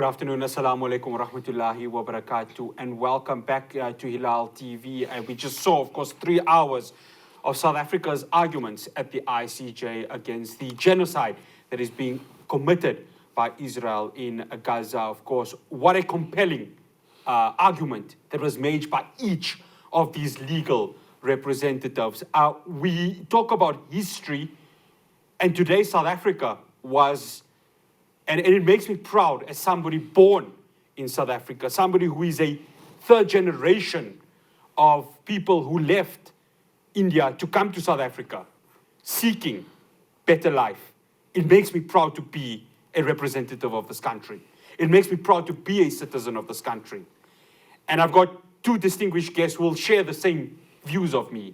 afternoon, assalamu alaikum wa rahmatullahi wa barakatuh, and welcome back to Hilaal TV. And we just saw, of course, 3 hours of South Africa's arguments at the ICJ against the genocide that is being committed by Israel in Gaza. Of course, what a compelling argument that was made by each of these legal representatives. We talk about history, and today South Africa was, and it makes me proud as somebody born in South Africa, somebody who is a third generation of people who left India to come to South Africa seeking better life. It makes me proud to be a representative of this country. It makes me proud to be a citizen of this country. And I've got 2 distinguished guests who will share the same views of me,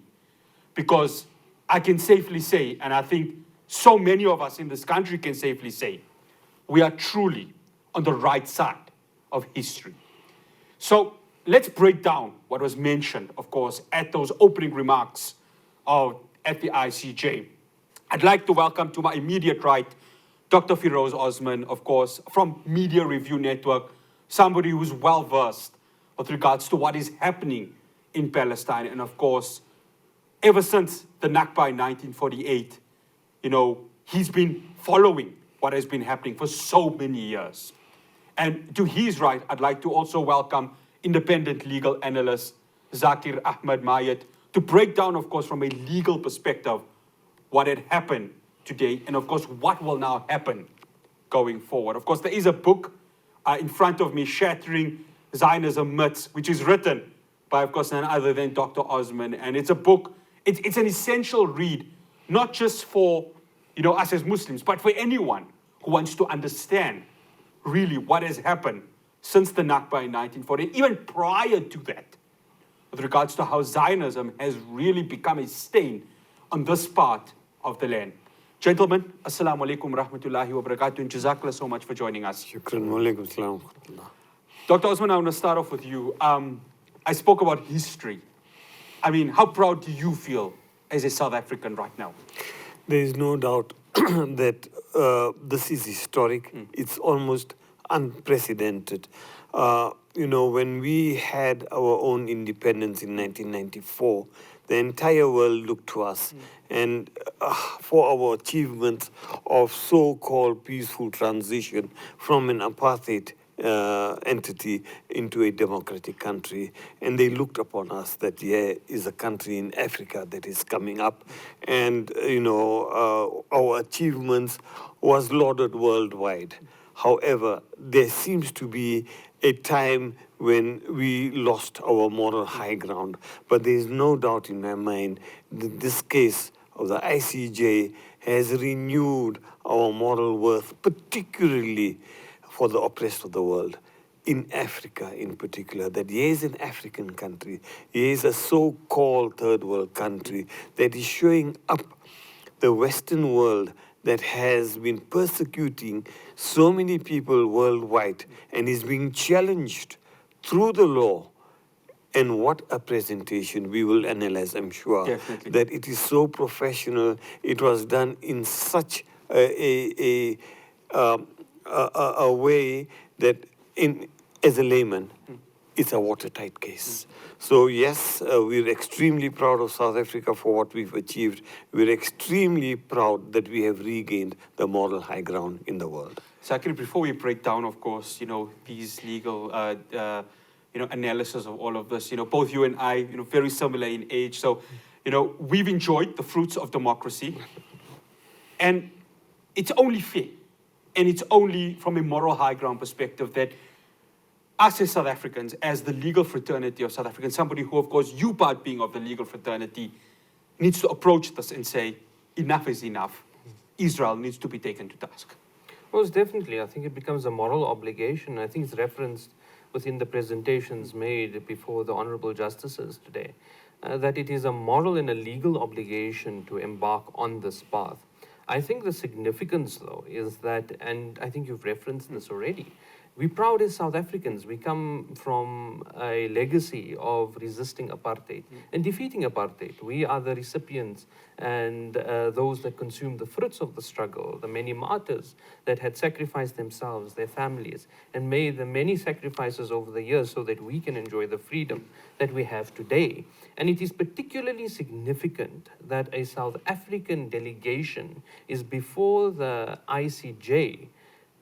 because I can safely say, and I think so many of us in this country can safely say, we are truly on the right side of history. So let's break down what was mentioned, of course, at those opening remarks at the ICJ. I'd like to welcome to my immediate right, Dr. Firoz Osman, of course, from Media Review Network, somebody who's well-versed with regards to what is happening in Palestine. And of course, ever since the Nakba in 1948, he's been following what has been happening for so many years. And to his right, I'd like to also welcome independent legal analyst Zaakir Ahmed Mayet to break down, of course, from a legal perspective, what had happened today, and of course, what will now happen going forward. Of course, there is a book in front of me, Shattering Zionism Myths, which is written by, of course, none other than Dr. Osman. And it's a book, it's an essential read, not just for us as Muslims, but for anyone who wants to understand really what has happened since the Nakba in 1940, even prior to that, with regards to how Zionism has really become a stain on this part of the land. Gentlemen, assalamu alaikum rahmatullahi wa barakatuh, and jazakallah so much for joining us. Shukran, wa alaikum salam. Dr. Osman, I want to start off with you. I spoke about history. I mean, how proud do you feel as a South African right now? There is no doubt that this is historic. It's almost unprecedented. When we had our own independence in 1994, the entire world looked to us and for our achievements of so-called peaceful transition from an apartheid entity into a democratic country, and they looked upon us that there is a country in Africa that is coming up, and our achievements was lauded worldwide. However, there seems to be a time when we lost our moral high ground, but there is no doubt in my mind that this case of the ICJ has renewed our moral worth, particularly for the oppressed of the world, in Africa in particular, that here is an African country, here is a so-called third world country that is showing up the Western world that has been persecuting so many people worldwide and is being challenged through the law. And what a presentation. We will analyze, I'm sure. Definitely. That it is so professional. It was done in such a way that, as a layman, it's a watertight case. So yes, we're extremely proud of South Africa for what we've achieved. We're extremely proud that we have regained the moral high ground in the world. Zaakir, before we break down, of course, these legal analysis of all of this, both you and I, very similar in age. So, we've enjoyed the fruits of democracy, and it's only fair, and it's only from a moral high ground perspective that us as South Africans, as the legal fraternity of South Africans, somebody who, of course, you part being of the legal fraternity, needs to approach this and say, enough is enough. Israel needs to be taken to task. Most definitely. I think it becomes a moral obligation. I think it's referenced within the presentations made before the honorable justices today, that it is a moral and a legal obligation to embark on this path. I think the significance, though, is that, and I think you've referenced this already, We're proud as South Africans. We come from a legacy of resisting apartheid and defeating apartheid. We are the recipients and those that consume the fruits of the struggle, the many martyrs that had sacrificed themselves, their families, and made the many sacrifices over the years so that we can enjoy the freedom that we have today. And it is particularly significant that a South African delegation is before the ICJ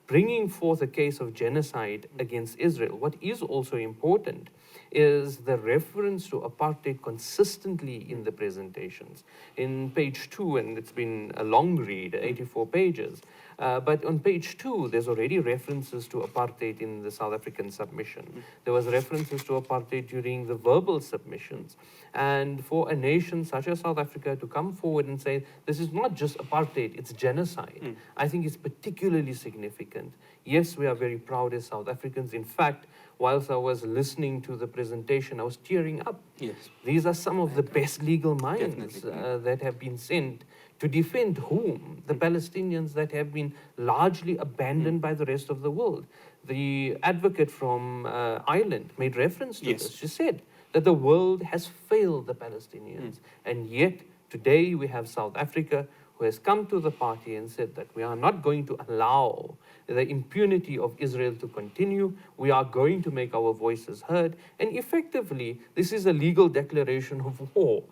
bringing forth a case of genocide against Israel. What is also important is the reference to apartheid consistently in the presentations. In page 2, and it's been a long read, 84 pages, but on page 2, there's already references to apartheid in the South African submission. There was references to apartheid during the verbal submissions. And for a nation such as South Africa to come forward and say, this is not just apartheid, it's genocide, I think it's particularly significant. Yes, we are very proud as South Africans. In fact, whilst I was listening to the presentation, I was tearing up. Yes. These are some of the best legal minds that have been sent to defend whom? The Palestinians that have been largely abandoned by the rest of the world. The advocate from Ireland made reference to this. She said that the world has failed the Palestinians. And yet, today we have South Africa who has come to the party and said that we are not going to allow the impunity of Israel to continue. We are going to make our voices heard. And effectively, this is a legal declaration of war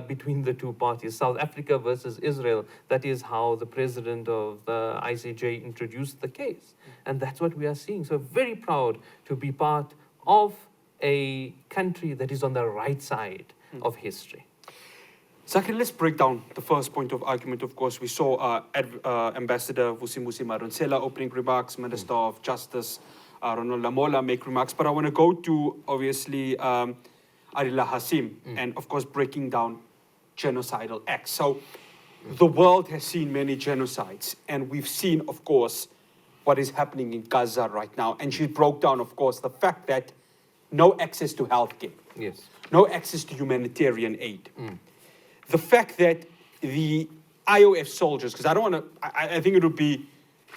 between the two parties, South Africa versus Israel. That is how the president of the ICJ introduced the case. And that's what we are seeing. So very proud to be part of a country that is on the right side of history. Zaakir, let's break down the first point of argument. Of course, we saw Ambassador Vusimuzi Madonsela opening remarks, Minister of Justice Ronald Lamola make remarks, but I want to go to, obviously, Adila Hassim, and of course, breaking down genocidal acts. So the world has seen many genocides, and we've seen, of course, what is happening in Gaza right now. And she broke down, of course, the fact that no access to healthcare, no access to humanitarian aid. The fact that the IOF soldiers, because I don't want to, I think it would be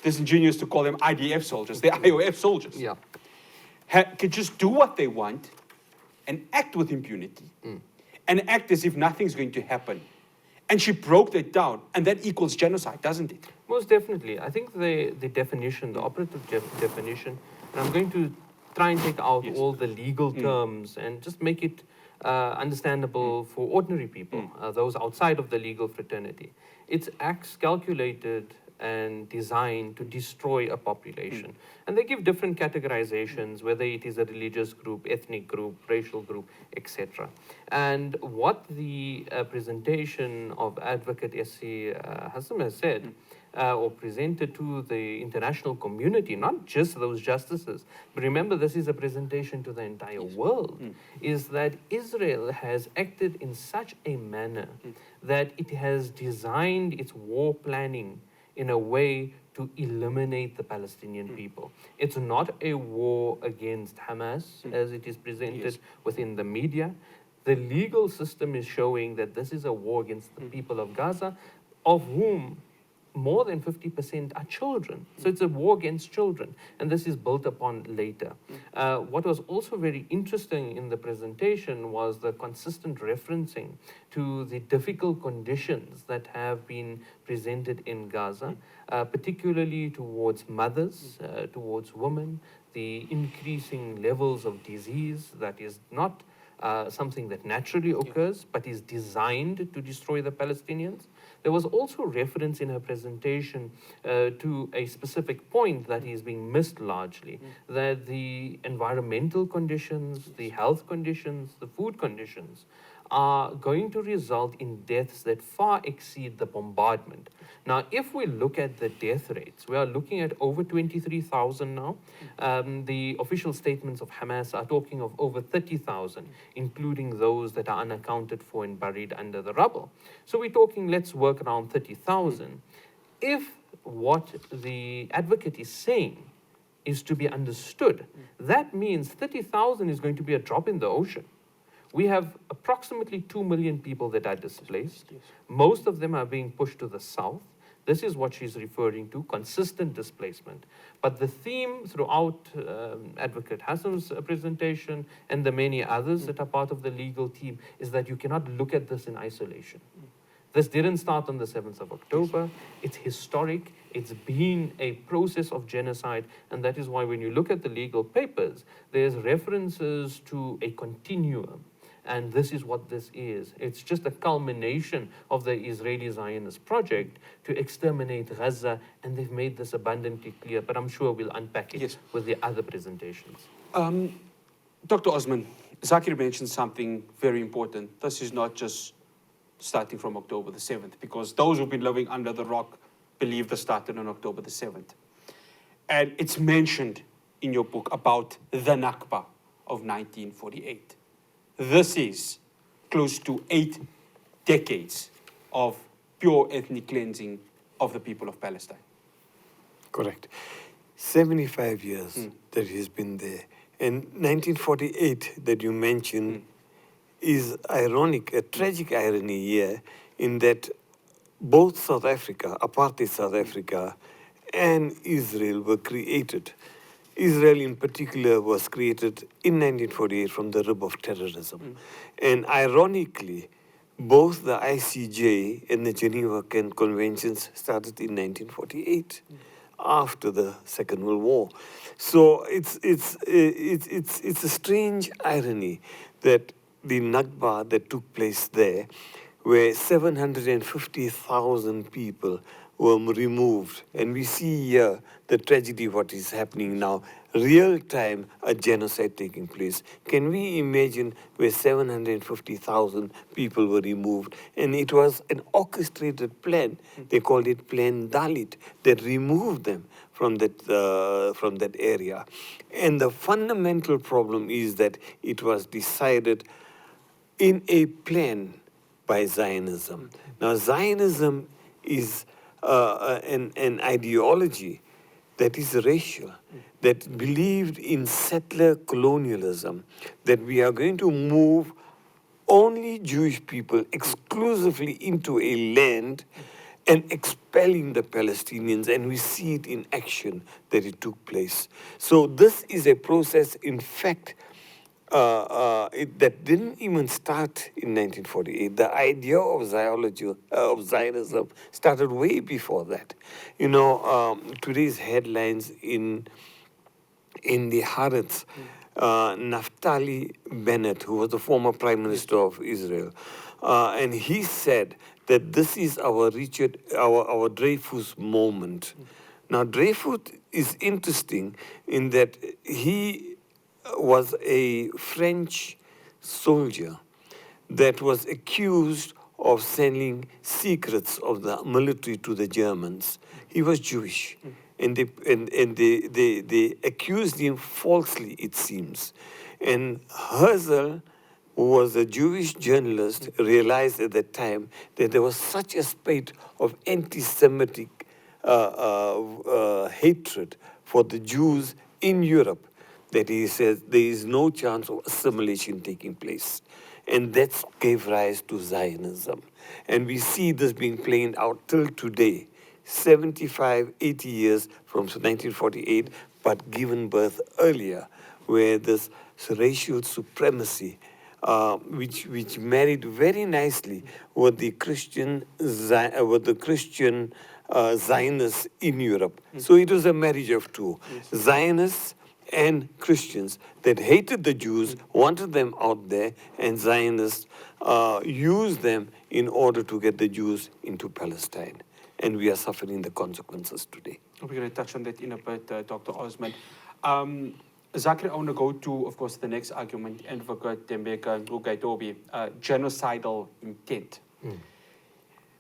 disingenuous to call them IDF soldiers, they're IOF soldiers, could just do what they want and act with impunity and act as if nothing's going to happen. And she broke that down, and that equals genocide, doesn't it? Most definitely. I think the definition, the operative definition, and I'm going to try and take out all the legal terms and just make it understandable for ordinary people, those outside of the legal fraternity. It's acts calculated and designed to destroy a population. And they give different categorizations, whether it is a religious group, ethnic group, racial group, etc. And what the presentation of Advocate S.C. Hassim has said, or presented to the international community, not just those justices, but remember this is a presentation to the entire world, is that Israel has acted in such a manner that it has designed its war planning in a way to eliminate the Palestinian people. It's not a war against Hamas as it is presented within the media. The legal system is showing that this is a war against the people of Gaza, of whom more than 50% are children. So it's a war against children, and this is built upon later. What was also very interesting in the presentation was the consistent referencing to the difficult conditions that have been presented in Gaza, particularly towards mothers, towards women, the increasing levels of disease that is not something that naturally occurs, but is designed to destroy the Palestinians. There was also reference in her presentation to a specific point that is being missed largely, that the environmental conditions, the health conditions, the food conditions are going to result in deaths that far exceed the bombardment. Now, if we look at the death rates, we are looking at over 23,000 now. The official statements of Hamas are talking of over 30,000, including those that are unaccounted for and buried under the rubble. So we're talking, let's work around 30,000. If what the advocate is saying is to be understood, that means 30,000 is going to be a drop in the ocean. We have approximately 2 million people that are displaced. Most of them are being pushed to the south. This is what she's referring to, consistent displacement. But the theme throughout Advocate Hassan's presentation and the many others that are part of the legal team is that you cannot look at this in isolation. This didn't start on the 7th of October. It's historic. It's been a process of genocide. And that is why when you look at the legal papers, there's references to a continuum. And this is what this is. It's just a culmination of the Israeli Zionist project to exterminate Gaza. And they've made this abundantly clear. But I'm sure we'll unpack it with the other presentations. Dr. Osman, Zaakir mentioned something very important. This is not just starting from October the 7th, because those who've been living under the rock believe this started on October the 7th. And it's mentioned in your book about the Nakba of 1948. This is close to 8 decades of pure ethnic cleansing of the people of Palestine. Correct. 75 years that he's been there. And 1948 that you mentioned is ironic, a tragic irony here, in that both South Africa, apartheid South Africa, and Israel were created. Israel in particular was created in 1948 from the rib of terrorism. And ironically, both the ICJ and the Geneva Conventions started in 1948, after the Second World War. So it's a strange irony that the Nakba that took place there, where 750,000 people were removed. And we see here the tragedy, what is happening now, real time, a genocide taking place. Can we imagine where 750,000 people were removed? And it was an orchestrated plan. They called it Plan Dalit, that removed them from that area. And the fundamental problem is that it was decided in a plan by Zionism. Now, Zionism is an ideology that is racial, that believed in settler colonialism, that we are going to move only Jewish people exclusively into a land and expelling the Palestinians, and we see it in action that it took place. So this is a process, in fact, that didn't even start in 1948. The idea of Zionism started way before that. You know, today's headlines in the Haaretz, Naftali Bennett, who was the former Prime Minister of Israel, and he said that this is our Dreyfus moment. Now, Dreyfus is interesting in that he was a French soldier that was accused of selling secrets of the military to the Germans. He was Jewish, and they accused him falsely, it seems. And Herzl, who was a Jewish journalist, realized at that time that there was such a spate of anti-Semitic hatred for the Jews in Europe that he says there is no chance of assimilation taking place. And that gave rise to Zionism. And we see this being played out till today, 75, 80 years from 1948, but given birth earlier, where this racial supremacy, which married very nicely with the Christian Zionists in Europe. So it was a marriage of two, Zionists and Christians that hated the Jews, wanted them out there, and Zionists used them in order to get the Jews into Palestine. And we are suffering the consequences today. We're going to touch on that in a bit, Dr. Osman. Zaakir, I want to go to, of course, the next argument, Advocate Tembeka Ngcukaitobi, genocidal intent.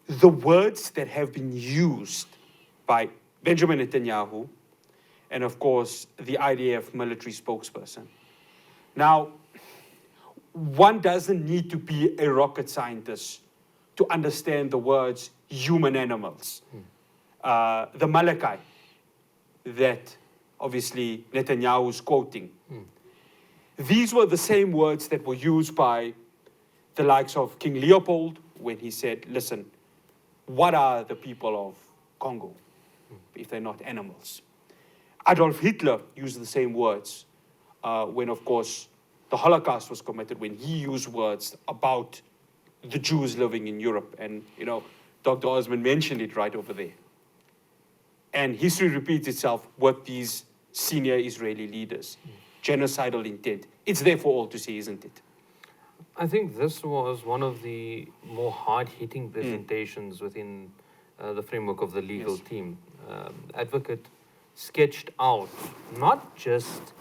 The words that have been used by Benjamin Netanyahu and, of course, the IDF military spokesperson. Now, one doesn't need to be a rocket scientist to understand the words human animals. The Malachi that, obviously, Netanyahu is quoting. These were the same words that were used by the likes of King Leopold when he said, listen, what are the people of Congo, if they're not animals. Adolf Hitler used the same words when, of course, the Holocaust was committed, when he used words about the Jews living in Europe. And, Dr. Osman mentioned it right over there. And history repeats itself with these senior Israeli leaders. Genocidal intent. It's there for all to see, isn't it? I think this was one of the more hard-hitting presentations within the framework of the legal team. Advocate sketched out not just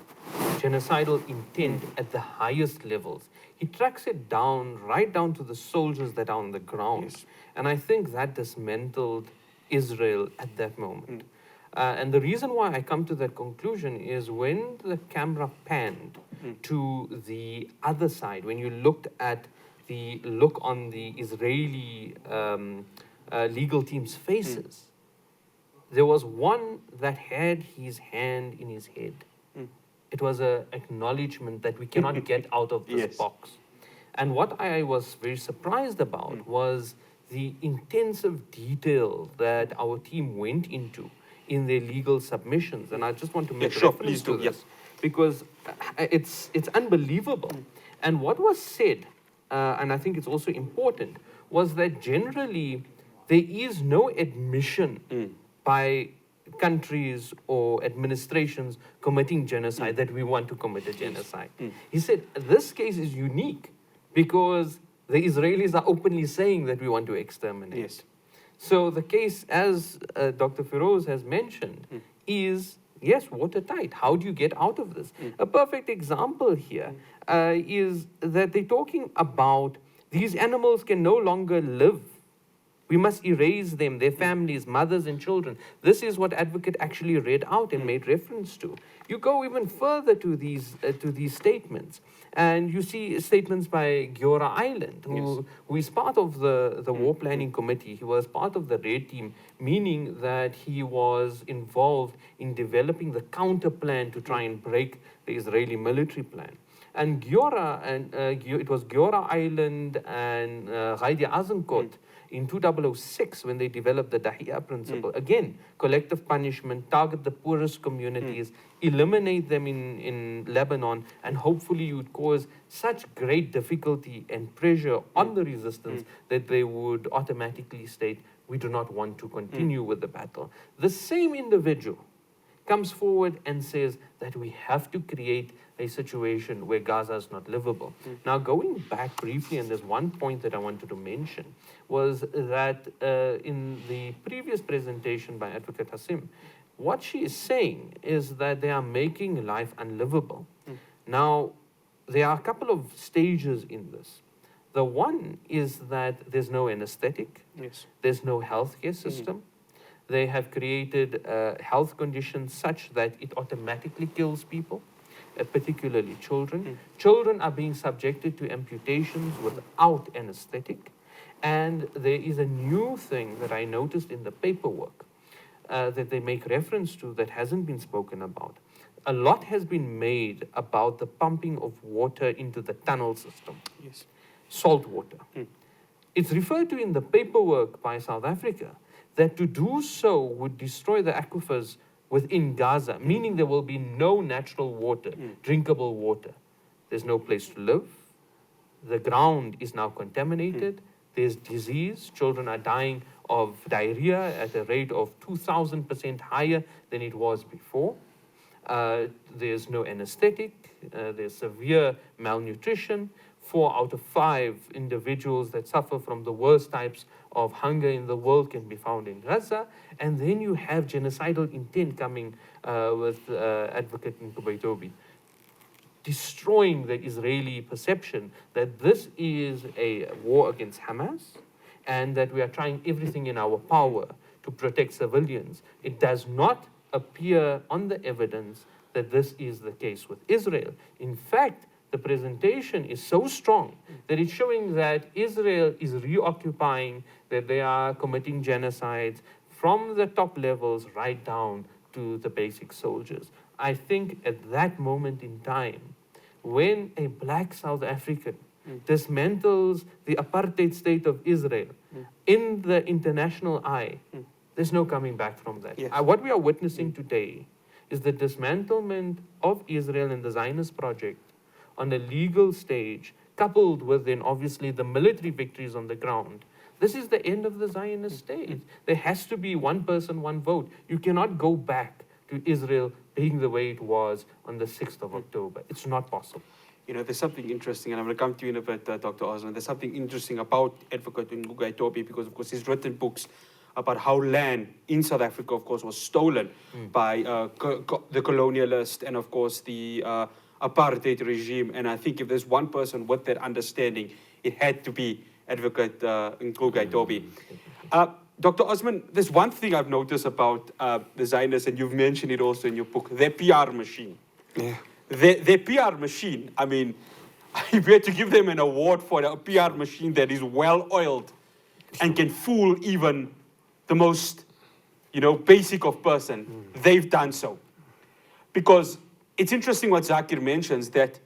genocidal intent at the highest levels. He tracks it down, right down to the soldiers that are on the ground. Yes. And I think that dismantled Israel at that moment. And the reason why I come to that conclusion is when the camera panned to the other side, when you looked at the look on the Israeli legal team's faces, there was one that had his hand in his head. It was an acknowledgement that we cannot get out of this Yes. box. And what I was very surprised about was the intensive detail that our team went into in their legal submissions. And I just want to make sure, reference please to do, this because it's unbelievable. And what was said, and I think it's also important, was that generally there is no admission by countries or administrations committing genocide that we want to commit a genocide. He said this case is unique because the Israelis are openly saying that we want to exterminate. Yes. So the case, as Dr. Firoz has mentioned, is, yes, watertight. How do you get out of this? A perfect example here is that they're talking about these animals can no longer live. We must erase them, their families, mothers and children. This is what Advocate actually read out and made reference to. You go even further to these statements, and you see statements by Giora Island, who is part of the War Planning Committee. He was part of the Red Team, meaning that he was involved in developing the counter plan to try and break the Israeli military plan. And Giora, it was Giora Island and Ghaidi Azenkot, in 2006, when they developed the Dahiya principle, again, collective punishment, target the poorest communities, eliminate them in Lebanon, and hopefully you would cause such great difficulty and pressure on the resistance that they would automatically state, we do not want to continue with the battle. The same individual comes forward and says that we have to create a situation where Gaza is not livable. Now, going back briefly, and there's one point that I wanted to mention, was that in the previous presentation by Advocate Hasim, what she is saying is that they are making life unlivable. Now, there are a couple of stages in this. The one is that there's no anesthetic, there's no healthcare system. They have created health conditions such that it automatically kills people, particularly children. Children are being subjected to amputations without anesthetic. And there is a new thing that I noticed in the paperwork that they make reference to that hasn't been spoken about. A lot has been made about the pumping of water into the tunnel system. Salt water. It's referred to in the paperwork by South Africa that to do so would destroy the aquifers within Gaza, meaning there will be no natural water, drinkable water. There's no place to live. The ground is now contaminated. There's disease. Children are dying of diarrhea at a rate of 2,000% higher than it was before. There's no anesthetic. There's severe malnutrition. 4 out of 5 individuals that suffer from the worst types of hunger in the world can be found in Gaza. And then you have genocidal intent coming with Advocate Nkubaitobi, destroying the Israeli perception that this is a war against Hamas and that we are trying everything in our power to protect civilians. It does not appear on the evidence that this is the case with Israel. In fact, the presentation is so strong that it's showing that Israel is reoccupying, that they are committing genocides from the top levels right down to the basic soldiers. I think at that moment in time, when a black South African dismantles the apartheid state of Israel in the international eye, There's no coming back from that. Yes. What we are witnessing today is the dismantlement of Israel and the Zionist project on a legal stage, coupled with then obviously the military victories on the ground. This is the end of the Zionist state. There has to be one person, one vote. You cannot go back to Israel being the way it was on the 6th of October. It's not possible. You know, there's something interesting, and I'm going to come to you in a bit, Dr. Osman. There's something interesting about Advocate Nguga Itobi because, of course, he's written books about how land in South Africa, of course, was stolen by the colonialist and, of course, the apartheid regime. And I think if there's one person with that understanding, it had to be Advocate Nguga Itobi. Dr. Osman, there's one thing I've noticed about the Zionists, and you've mentioned it also in your book, their PR machine. Yeah. Their PR machine, I mean, if we had to give them an award for a PR machine that is well-oiled and can fool even the most, basic of person, they've done so. Because it's interesting what Zaakir mentions, that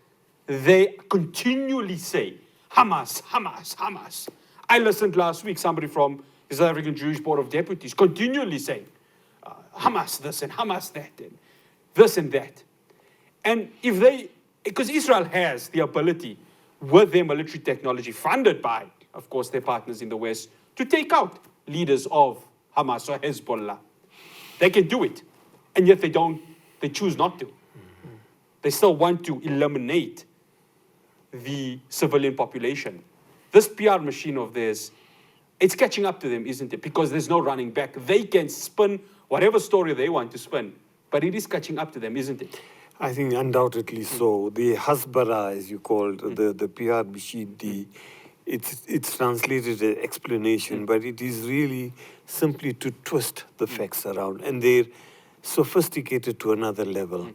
they continually say, Hamas, Hamas, Hamas. I listened last week, somebody from the South African Jewish Board of Deputies continually saying, Hamas this and Hamas that, and this and that. And because Israel has the ability with their military technology funded by, of course, their partners in the West, to take out leaders of Hamas or Hezbollah. They can do it. And yet they choose not to. They still want to eliminate the civilian population. This PR machine of theirs, it's catching up to them, isn't it? Because there's no running back. They can spin whatever story they want to spin, but it is catching up to them, isn't it? I think undoubtedly so. The hasbara, as you called, the PR machine, it's translated as explanation, but it is really simply to twist the facts around. And they're sophisticated to another level.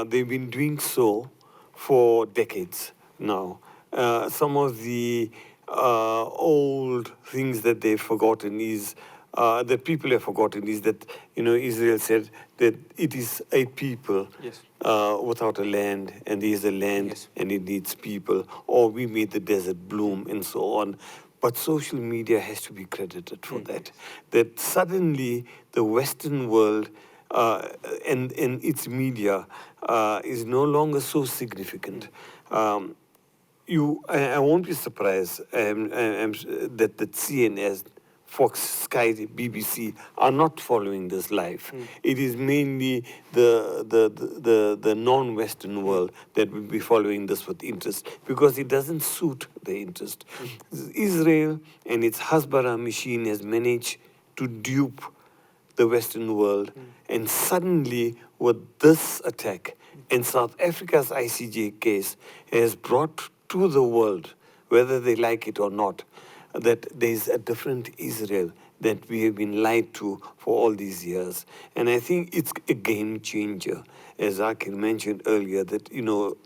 They've been doing so for decades now. Some of the old things that they've forgotten is, that people have forgotten is that, Israel said that it is a people without a land, and there is a land and it needs people, or we made the desert bloom and so on. But social media has to be credited for that. That suddenly the Western world and its media is no longer so significant. I won't be surprised that CNS, Fox, Sky, BBC are not following this live. It is mainly the non-Western world that will be following this with interest because it doesn't suit the interest. Israel and its Hasbara machine has managed to dupe the Western world, and suddenly with this attack and South Africa's ICJ case has brought to the world, whether they like it or not, that there is a different Israel that we have been lied to for all these years. And I think it's a game changer. As Zaakir mentioned earlier, that,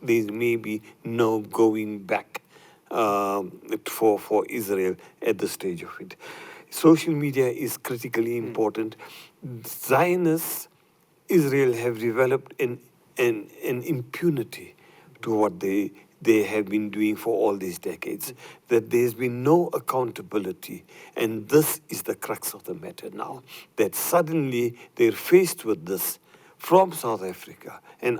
there may be no going back for Israel at this stage of it. Social media is critically important. Zionists, Israel have developed an impunity to what they have been doing for all these decades, that there's been no accountability. And this is the crux of the matter now, that suddenly they're faced with this from South Africa and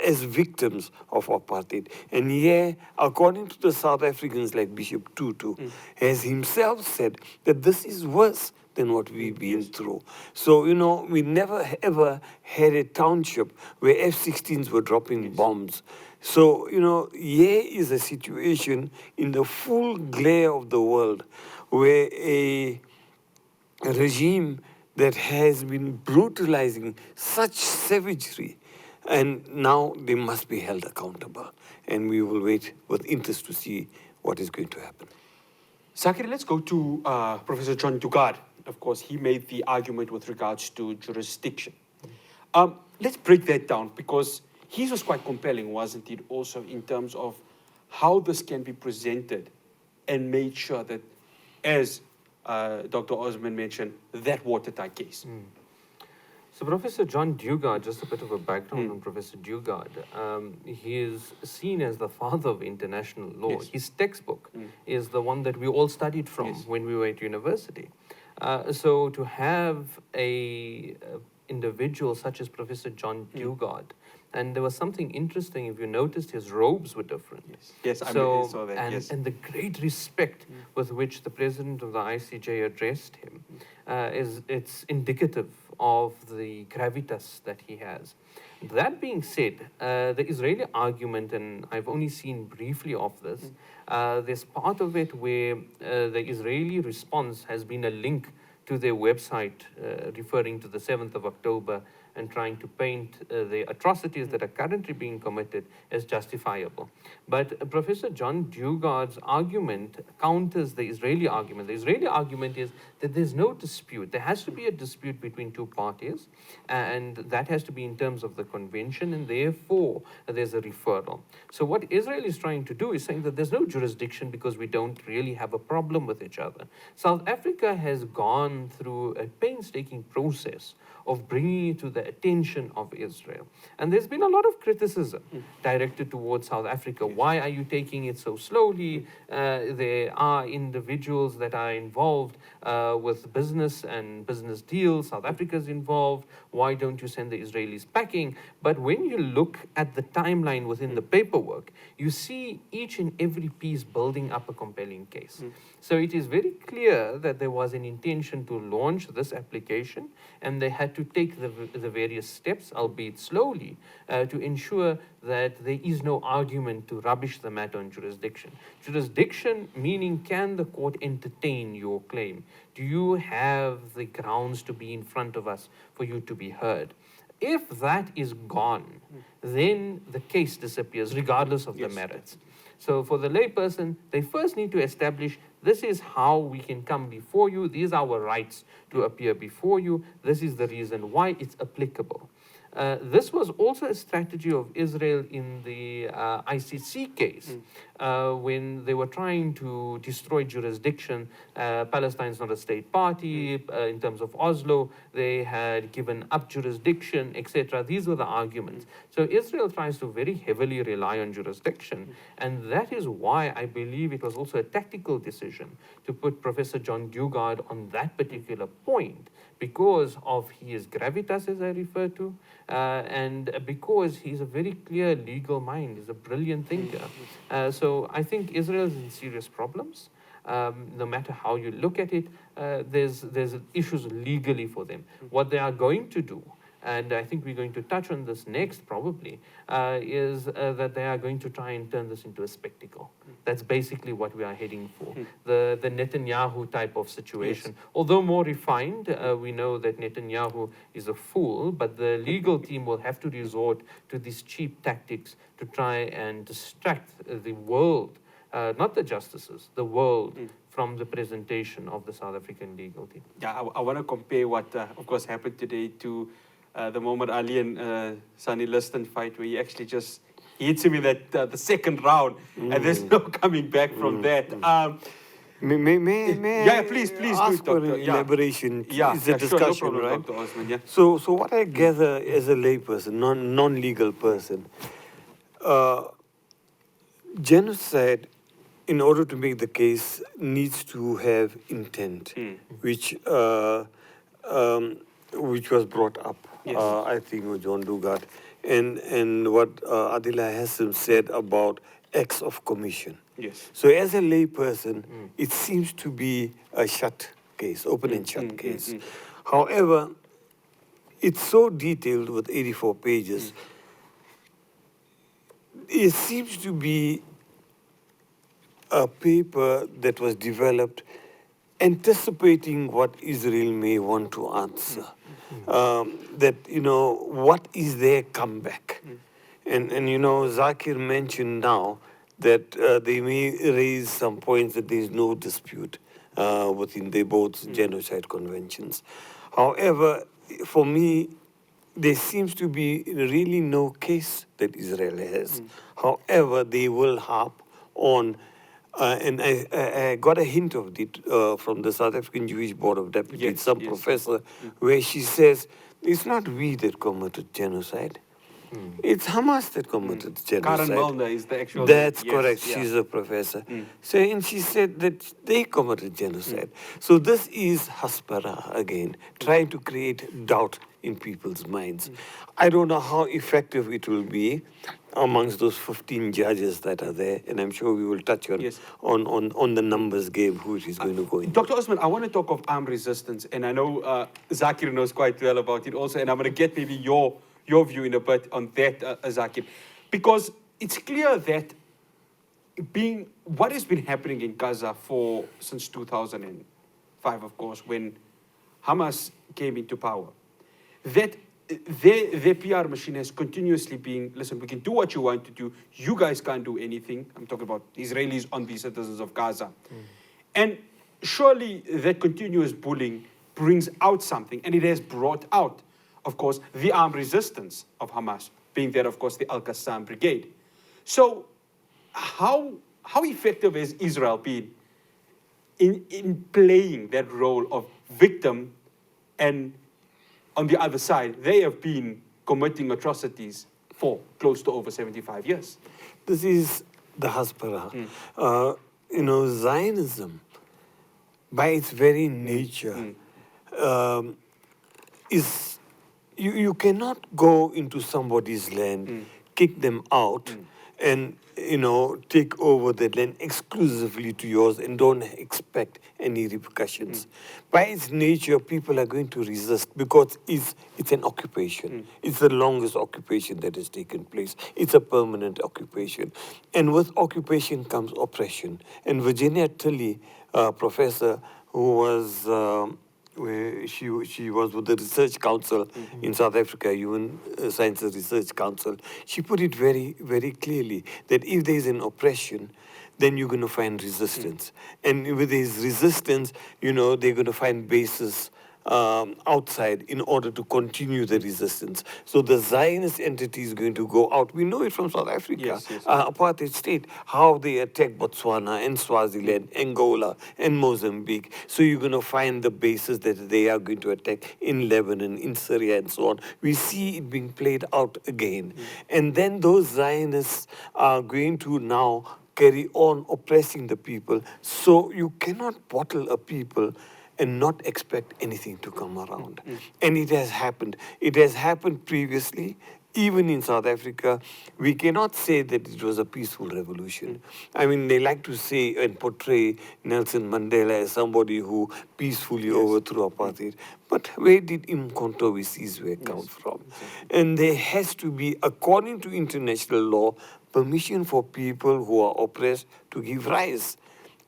as victims of apartheid. And according to the South Africans like Bishop Tutu, has himself said that this is worse than what we've been through. So, we never ever had a township where F-16s were dropping bombs. So, here is a situation in the full glare of the world where a regime that has been brutalizing such savagery, and now they must be held accountable. And we will wait with interest to see what is going to happen. Zaakir, let's go to Professor John Dugard. Of course, he made the argument with regards to jurisdiction. Let's break that down, because his was quite compelling, wasn't it, also in terms of how this can be presented and made sure that, as Dr. Osman mentioned, that watertight case. So Professor John Dugard, just a bit of a background on Professor Dugard, he is seen as the father of international law. His textbook is the one that we all studied from when we were at university. So to have a individual such as Professor John Dugard, and there was something interesting, if you noticed, his robes were different. Yes, I So, saw that, and, yes. and the great respect with which the president of the ICJ addressed him it's indicative of the gravitas that he has. That being said, the Israeli argument, and I've only seen briefly of this, there's part of it where the Israeli response has been a link to their website referring to the 7th of October and trying to paint the atrocities that are currently being committed as justifiable. But Professor John Dugard's argument counters the Israeli argument. The Israeli argument is that there's no dispute. There has to be a dispute between two parties, and that has to be in terms of the convention, and therefore there's a referral. So what Israel is trying to do is saying that there's no jurisdiction because we don't really have a problem with each other. South Africa has gone through a painstaking process of bringing it to the attention of Israel. And there's been a lot of criticism directed towards South Africa. Why are you taking it so slowly? There are individuals that are involved with business and business deals. South Africa's involved. Why don't you send the Israelis packing? But when you look at the timeline within the paperwork, you see each and every piece building up a compelling case. So it is very clear that there was an intention to launch this application, and they had to take the various steps, albeit slowly, to ensure that there is no argument to rubbish the matter on jurisdiction. Jurisdiction meaning, can the court entertain your claim? Do you have the grounds to be in front of us for you to be heard? If that is gone, then the case disappears regardless of the merits. So for the layperson, they first need to establish, this is how we can come before you. These are our rights to appear before you. This is the reason why it's applicable. This was also a strategy of Israel in the ICC case when they were trying to destroy jurisdiction. Palestine is not a state party. In terms of Oslo, they had given up jurisdiction, etc. These were the arguments. So Israel tries to very heavily rely on jurisdiction. And that is why I believe it was also a tactical decision to put Professor John Dugard on that particular point, because of his gravitas, as I refer to, and because he's a very clear legal mind. He's a brilliant thinker. So I think Israel is in serious problems. No matter how you look at it, there's issues legally for them. What they are going to do, and I think we're going to touch on this next probably, is that they are going to try and turn this into a spectacle. That's basically what we are heading for. The Netanyahu type of situation. Yes. Although more refined, we know that Netanyahu is a fool, but the legal team will have to resort to these cheap tactics to try and distract the world, not the justices, the world, from the presentation of the South African legal team. Yeah, I want to compare what, of course, happened today to the Muhammad Ali and Sonny Liston fight, where he actually just hits him in that the second round, and there's no coming back from that. May yeah, please ask do, for an elaboration? Yeah, it's a sure, discussion, no problem, right? Dr. Osman, yeah. So what I gather as a layperson, non-legal person, genocide, in order to make the case, needs to have intent, which was brought up, yes. I think, with John Dugard, and what Adila Hassan said about acts of commission. Yes. So as a layperson, it seems to be a shut case, open and shut case. However, it's so detailed with 84 pages. It seems to be a paper that was developed anticipating what Israel may want to answer. That, what is their comeback? And Zaakir mentioned now that they may raise some points that there is no dispute within their both genocide conventions. However, for me, there seems to be really no case that Israel has. However, they will harp on, and I got a hint of it from the South African Jewish Board of Deputies, professor, where she says, it's not we that committed genocide. It's Hamas that committed genocide. Karen Milner is the actual. That's yes, correct. yeah. She's a professor. So, and she said that they committed genocide. So this is Haspara again, trying to create doubt in people's minds. I don't know how effective it will be amongst those 15 judges that are there, and I'm sure we will touch on Yes. on the numbers game, who it is going to go in. Dr. Osman, I want to talk of armed resistance, and I know Zaakir knows quite well about it also, and I'm going to get maybe your view in a bit on that, Zaakir, because it's clear that what has been happening in Gaza since 2005, of course, when Hamas came into power, that their PR machine has continuously been, listen, we can do what you want to do. You guys can't do anything. I'm talking about Israelis on the citizens of Gaza. And surely that continuous bullying brings out something, and it has brought out, of course, the armed resistance of Hamas, being that, of course, the Al-Qassam Brigade. So how effective has Israel been in playing that role of victim, and on the other side, they have been committing atrocities for close to over 75 years. This is the Haspara. Zionism, by its very nature, is you cannot go into somebody's land, kick them out, and take over the land exclusively to yours and don't expect any repercussions. By its nature, people are going to resist because it's an occupation. It's the longest occupation that has taken place. It's a permanent occupation. And with occupation comes oppression. And Virginia Tilley, professor who was she was with the Research Council in South Africa, UN Science and Research Council. She put it very, very clearly that if there is an oppression, then you're going to find resistance. And with this resistance, they're going to find bases outside in order to continue the resistance. So the Zionist entity is going to go out. We know it from South Africa, Yes. apartheid state, how they attacked Botswana and Swaziland, Angola and Mozambique. So you're going to find the bases that they are going to attack in Lebanon, in Syria and so on. We see it being played out again. And then those Zionists are going to now carry on oppressing the people. So you cannot bottle a people and not expect anything to come around. And it has happened. It has happened previously, even in South Africa. We cannot say that it was a peaceful revolution. I mean, they like to say and portray Nelson Mandela as somebody who peacefully overthrew apartheid. But where did Umkhonto we Sizwe come from? And there has to be, according to international law, permission for people who are oppressed to give rise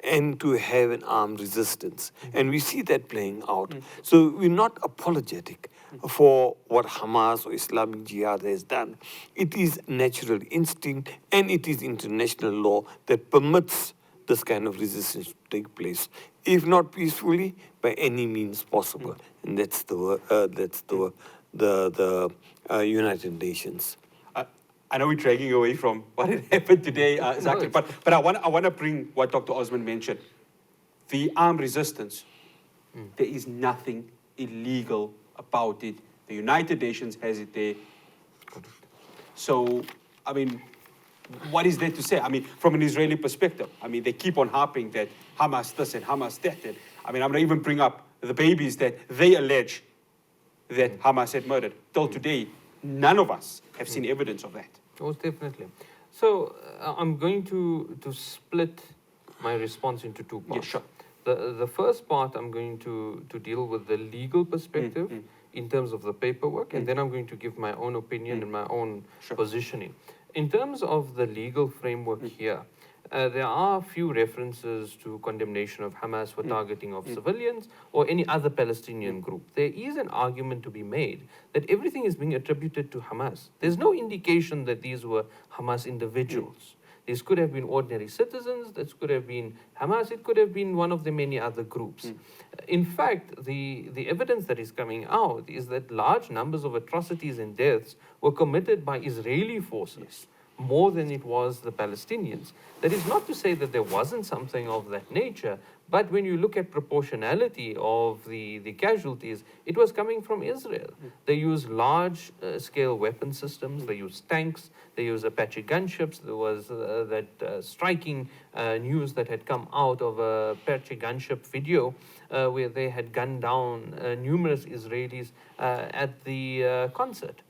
and to have an armed resistance. And we see that playing out. So we're not apologetic for what Hamas or Islamic Jihad has done. It is natural instinct and it is international law that permits this kind of resistance to take place, if not peacefully, by any means possible. And that's the United Nations. I know we're dragging away from what had happened today, Zaakir, but I want to bring what Dr. Osman mentioned. The armed resistance, there is nothing illegal about it. The United Nations has it there. So, I mean, what is there to say? I mean, from an Israeli perspective, I mean, they keep on harping that Hamas this and Hamas that. And, I mean, I'm going to even bring up the babies that they allege that Hamas had murdered. Till today, none of us have seen evidence of that. Most definitely. So I'm going to split my response into two parts. Yes, sure. The first part, I'm going to deal with the legal perspective in terms of the paperwork, and then I'm going to give my own opinion and my own positioning. In terms of the legal framework here, there are a few references to condemnation of Hamas for targeting of civilians or any other Palestinian group. There is an argument to be made that everything is being attributed to Hamas. There's no indication that these were Hamas individuals. These could have been ordinary citizens, this could have been Hamas, it could have been one of the many other groups. In fact, the evidence that is coming out is that large numbers of atrocities and deaths were committed by Israeli forces. More than it was the Palestinians. That is not to say that there wasn't something of that nature, But when you look at proportionality of the casualties, it was coming from Israel. They used large scale weapon systems, they used tanks, they used Apache gunships. There was that striking news that had come out of a Apache gunship video where they had gunned down numerous Israelis at the concert.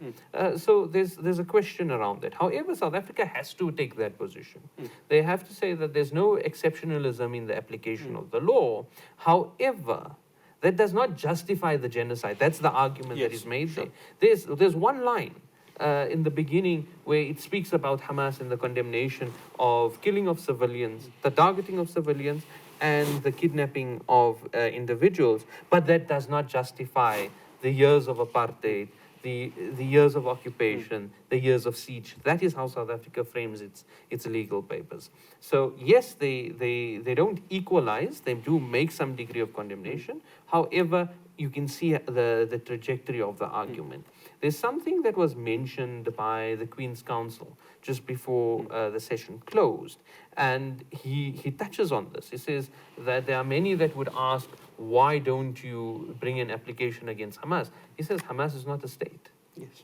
So there's a question around that. However, South Africa has to take that position. They have to say that there's no exceptionalism in the application of the law. However, that does not justify the genocide. That's the argument that is made there. There's one line in the beginning where it speaks about Hamas and the condemnation of killing of civilians, the targeting of civilians, and the kidnapping of individuals. But that does not justify the years of apartheid, the years of occupation, the years of siege. That is how South Africa frames its legal papers. So yes, they don't equalize. They do make some degree of condemnation. However, you can see the trajectory of the argument. There's something that was mentioned by the Queen's Counsel just before the session closed, and he touches on this. He says that there are many that would ask, why don't you bring an application against Hamas? He says Hamas is not a state. Yes.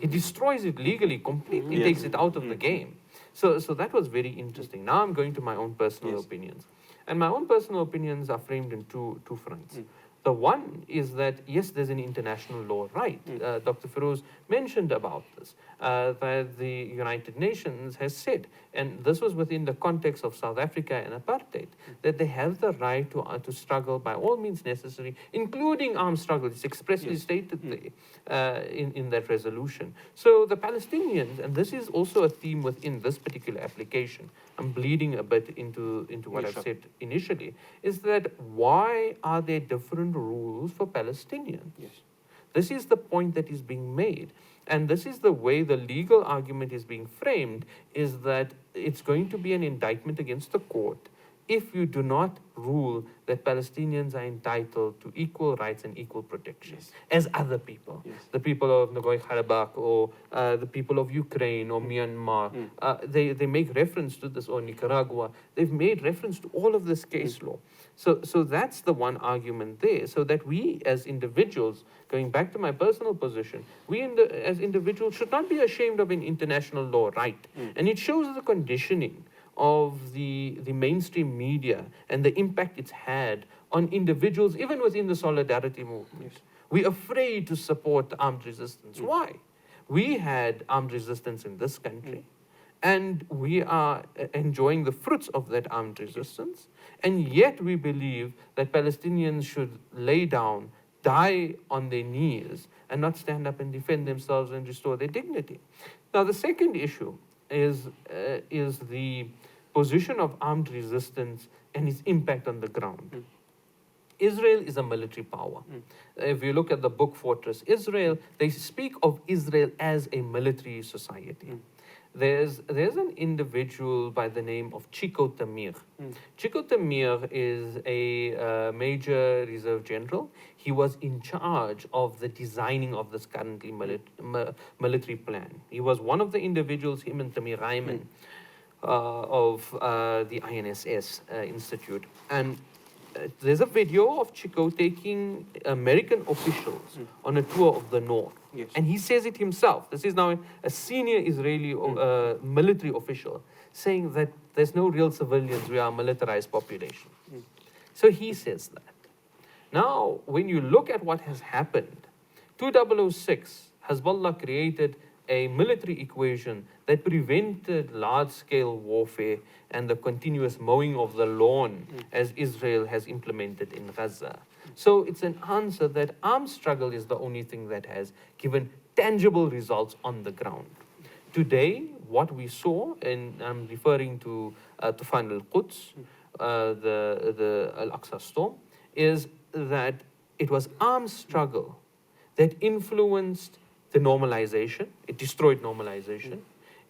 He destroys it legally, completely takes it out of the game. So that was very interesting. Now I'm going to my own personal opinions. And my own personal opinions are framed in two fronts. The one is that, yes, there's an international law right. Dr. Firoz mentioned about this, that the United Nations has said, and this was within the context of South Africa and apartheid, that they have the right to struggle by all means necessary, including armed struggle. It's expressly stated there in that resolution. So the Palestinians, and this is also a theme within this particular application, I'm bleeding a bit into what I've said initially, is that why are there different rules for Palestinians? Yes. This is the point that is being made. And this is the way the legal argument is being framed, is that it's going to be an indictment against the court if you do not rule that Palestinians are entitled to equal rights and equal protection as other people. The people of Nagorno-Karabakh or the people of Ukraine or Myanmar, they make reference to this, or Nicaragua. They've made reference to all of this case law. So that's the one argument there, so that we as individuals, going back to my personal position, we as individuals should not be ashamed of an international law right. And it shows the conditioning of the mainstream media and the impact it's had on individuals, even within the solidarity movement. We're afraid to support armed resistance. Why? We had armed resistance in this country, and we are enjoying the fruits of that armed resistance, and yet we believe that Palestinians should lay down, die on their knees, and not stand up and defend themselves and restore their dignity. Now, the second issue is the position of armed resistance and its impact on the ground. Israel is a military power. If you look at the book Fortress Israel, they speak of Israel as a military society. There's an individual by the name of Chico Tamir. Chico Tamir is a major reserve general. He was in charge of the designing of this currently military plan. He was one of the individuals, him and Tamir Raiman, of the INSS Institute. And there's a video of Chico taking American officials on a tour of the north. And he says it himself. This is now a senior Israeli military official saying that there's no real civilians, we are a militarized population. So he says that. Now, when you look at what has happened, 2006, Hezbollah created a military equation that prevented large-scale warfare and the continuous mowing of the lawn as Israel has implemented in Gaza. So it's an answer that armed struggle is the only thing that has given tangible results on the ground. Today, what we saw, and I'm referring to Tufan al-Quds, the Al-Aqsa storm, is that it was armed struggle that influenced the normalization. It destroyed normalization.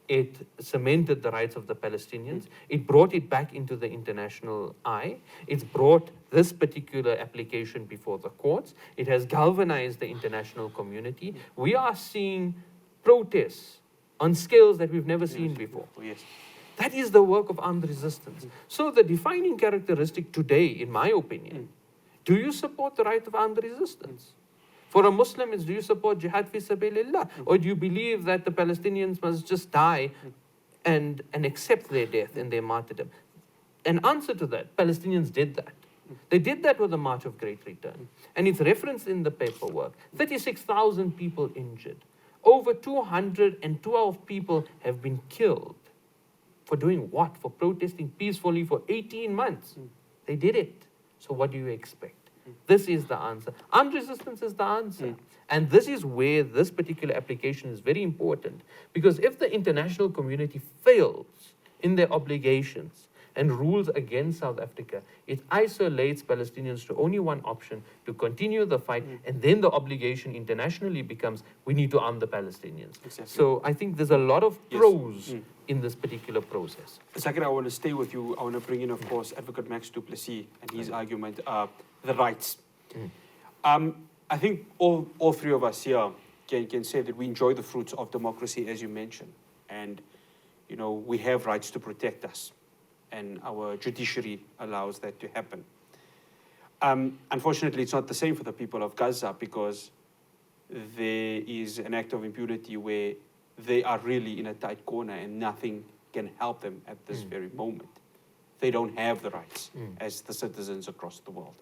It cemented the rights of the Palestinians. It brought it back into the international eye. It's brought this particular application before the courts. It has galvanized the international community. We are seeing protests on scales that we've never seen before. That is the work of armed resistance. So the defining characteristic today, in my opinion, do you support the right of armed resistance? For a Muslim, do you support jihad fi sabilillah? Or do you believe that the Palestinians must just die and accept their death and their martyrdom? An answer to that, Palestinians did that. They did that with the March of Great Return. And it's referenced in the paperwork. 36,000 people injured. Over 212 people have been killed. For doing what? For protesting peacefully for 18 months. They did it. So what do you expect? This is the answer. Armed resistance is the answer. And this is where this particular application is very important. Because if the international community fails in their obligations and rules against South Africa, it isolates Palestinians to only one option, to continue the fight, and then the obligation internationally becomes, we need to arm the Palestinians. Exactly. So I think there's a lot of pros in this particular process. Zaakir, I want to stay with you. I want to bring in, of course, Advocate Max du Plessis and his argument, the rights. I think all three of us here can say that we enjoy the fruits of democracy, as you mentioned. And, you know, we have rights to protect us. And our judiciary allows that to happen. Unfortunately, it's not the same for the people of Gaza, because there is an act of impunity where they are really in a tight corner and nothing can help them at this very moment. They don't have the rights as the citizens across the world.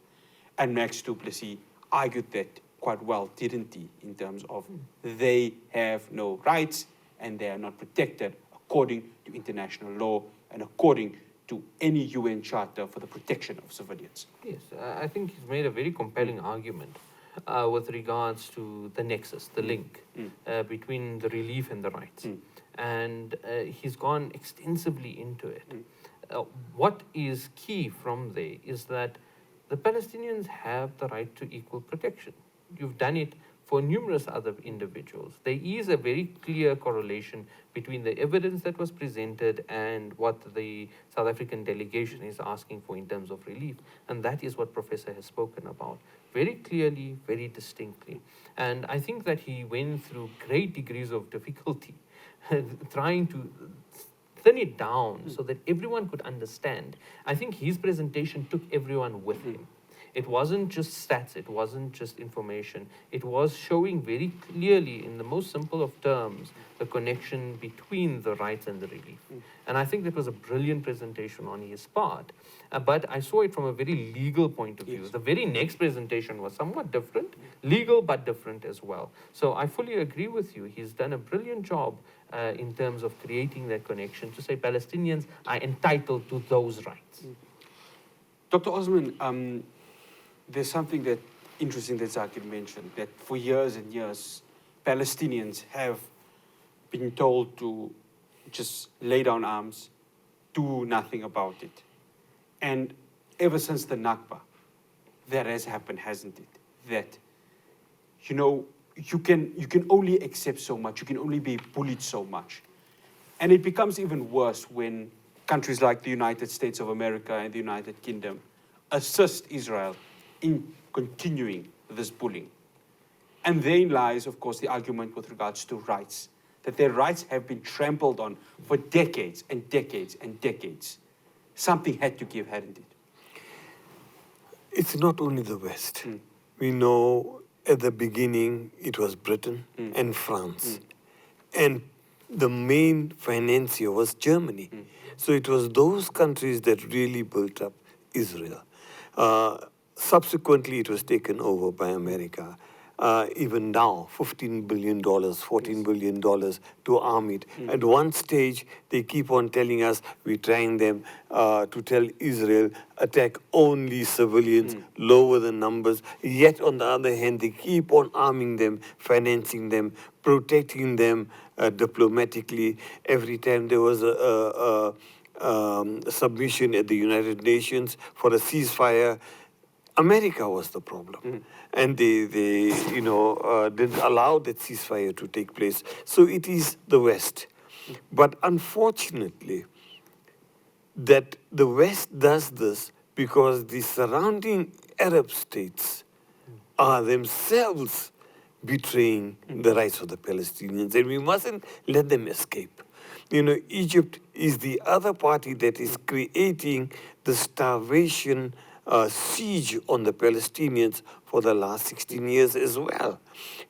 And Max du Plessis argued that quite well, didn't he, in terms of they have no rights and they are not protected according to international law and according to any UN charter for the protection of civilians. Yes, I think he's made a very compelling argument with regards to the nexus, the link between the relief and the rights. And he's gone extensively into it. What is key from there is that the Palestinians have the right to equal protection. You've done it for numerous other individuals. There is a very clear correlation between the evidence that was presented and what the South African delegation is asking for in terms of relief. And that is what Professor has spoken about very clearly, very distinctly. And I think that he went through great degrees of difficulty trying to thin it down so that everyone could understand. I think his presentation took everyone with him. It wasn't just stats, it wasn't just information. It was showing very clearly, in the most simple of terms, the connection between the rights and the relief. And I think that was a brilliant presentation on his part. But I saw it from a very legal point of view. The very next presentation was somewhat different, legal but different as well. So I fully agree with you. He's done a brilliant job in terms of creating that connection to say Palestinians are entitled to those rights. Dr. Osman, there's something that interesting that Zaakir mentioned, that for years and years, Palestinians have been told to just lay down arms, do nothing about it. And ever since the Nakba, that has happened, hasn't it? That, you know, you can only accept so much, you can only be bullied so much. And it becomes even worse when countries like the United States of America and the United Kingdom assist Israel in continuing this bullying. And therein lies, of course, the argument with regards to rights, that their rights have been trampled on for decades and decades and decades. Something had to give, hadn't it? It's not only the West. We know at the beginning it was Britain and France. And the main financier was Germany. So it was those countries that really built up Israel. Subsequently, it was taken over by America. Even now, $15 billion, $14 billion to arm it. At one stage, they keep on telling us, we're trying them to tell Israel, attack only civilians, lower the numbers. Yet, on the other hand, they keep on arming them, financing them, protecting them diplomatically. Every time there was a submission at the United Nations for a ceasefire, America was the problem. And they didn't allow that ceasefire to take place. So it is the West. But unfortunately, that the West does this because the surrounding Arab states are themselves betraying the rights of the Palestinians. And we mustn't let them escape. Egypt is the other party that is creating the starvation siege on the Palestinians for the last 16 years as well.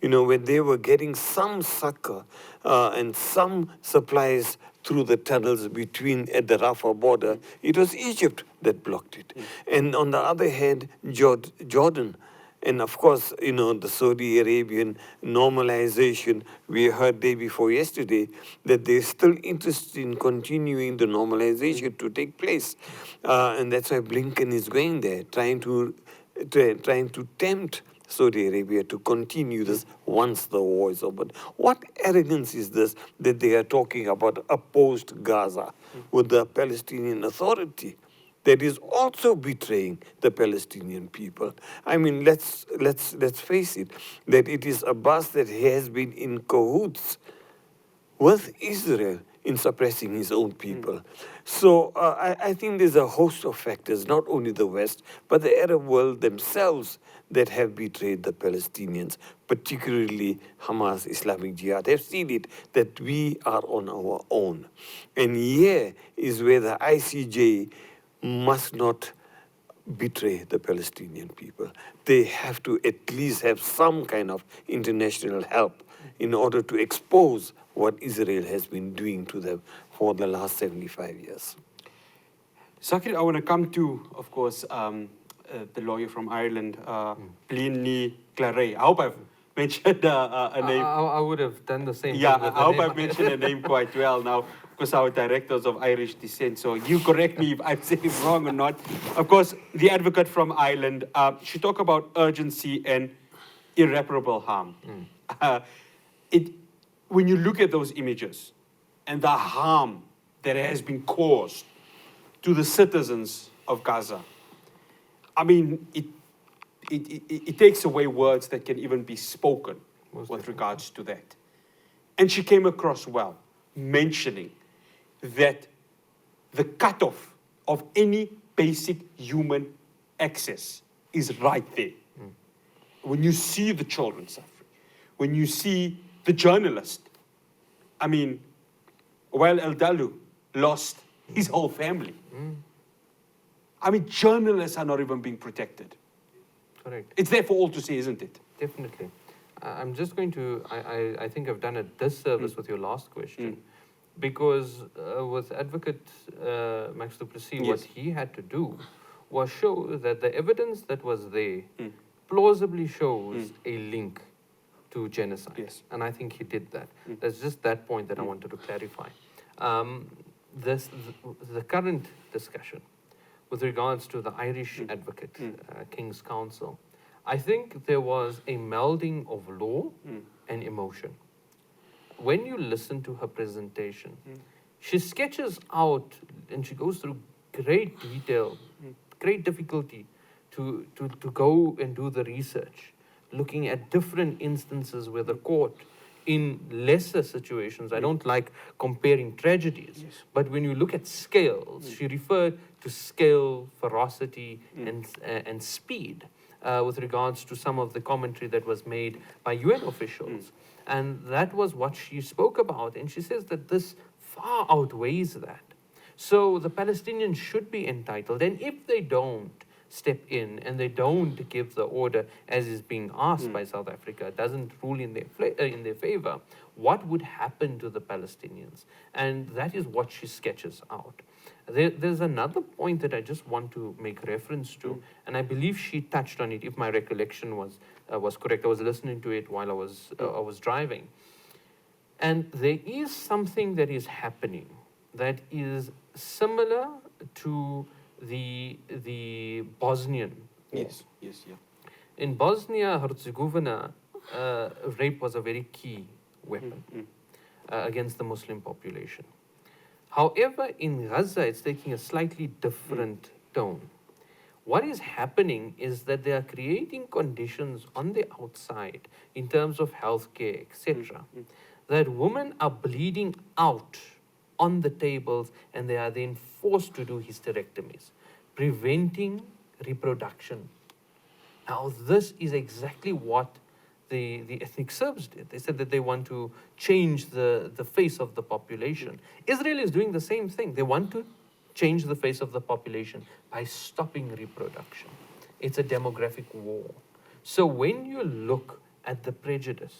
When they were getting some succor and some supplies through the tunnels at the Rafah border, it was Egypt that blocked it. And on the other hand, Jordan, and of course, the Saudi Arabian normalization, we heard day before yesterday that they're still interested in continuing the normalization to take place. And that's why Blinken is going there, trying to tempt Saudi Arabia to continue this once the war is over. What arrogance is this that they are talking about a post-Gaza with the Palestinian Authority that is also betraying the Palestinian people? I mean, let's face it, that it is Abbas that has been in cahoots with Israel in suppressing his own people. So I think there's a host of factors, not only the West, but the Arab world themselves that have betrayed the Palestinians, particularly Hamas, Islamic Jihad. Have seen it that we are on our own. And here is where the ICJ must not betray the Palestinian people. They have to at least have some kind of international help in order to expose what Israel has been doing to them for the last 75 years. Zaakir, I want to come to, of course, the lawyer from Ireland, Pliny Claret. I hope I've mentioned a name. I would have done the same. Yeah, thing with I hope the name. I've mentioned a name quite well now, because our director's of Irish descent. So you correct me if I've said it wrong or not. Of course, the advocate from Ireland, she talked about urgency and irreparable harm. When you look at those images and the harm that has been caused to the citizens of Gaza, I mean, it takes away words that can even be spoken with regards to that. And she came across well, mentioning that the cutoff of any basic human access is right there. When you see the children suffering, when you see the journalist, I mean, while El Dalu lost his whole family. I mean, journalists are not even being protected. Correct. It's there for all to see, isn't it? Definitely. I'm just going to, I think I've done a disservice with your last question. Because with Advocate Max Duplessis, what he had to do was show that the evidence that was there plausibly shows a link to genocide. Yes. And I think he did that. That's just that point that I wanted to clarify. The current discussion with regards to the Irish Advocate, King's Counsel, I think there was a melding of law and emotion. When you listen to her presentation, she sketches out and she goes through great detail, great difficulty to go and do the research, looking at different instances where the court, in lesser situations, I don't like comparing tragedies, but when you look at scales, she referred to scale, ferocity, and speed with regards to some of the commentary that was made by UN officials. And that was what she spoke about. And she says that this far outweighs that. So the Palestinians should be entitled. And if they don't step in and they don't give the order as is being asked by South Africa, doesn't rule in their favor, what would happen to the Palestinians? And that is what she sketches out. There's another point that I just want to make reference to, and I believe she touched on it, if my recollection was correct. I was listening to it while I was driving. And there is something that is happening that is similar to the Bosnian war. Yes. In Bosnia-Herzegovina, rape was a very key weapon against the Muslim population. However, in Gaza, it's taking a slightly different tone. What is happening is that they are creating conditions on the outside in terms of healthcare, etc., that women are bleeding out on the tables and they are then forced to do hysterectomies, preventing reproduction. Now, this is exactly what the ethnic Serbs did. They said that they want to change the face of the population. Israel is doing the same thing. They want to change the face of the population by stopping reproduction. It's a demographic war. So when you look at the prejudice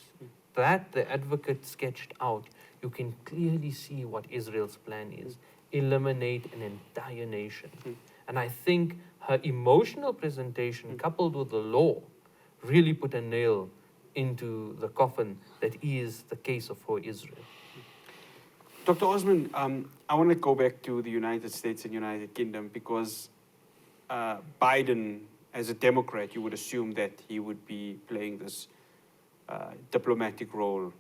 that the advocate sketched out, you can clearly see what Israel's plan is. Eliminate an entire nation. And I think her emotional presentation coupled with the law really put a nail into the coffin that is the case for Israel. Dr. Osman, I want to go back to the United States and United Kingdom because Biden, as a Democrat, you would assume that he would be playing this diplomatic role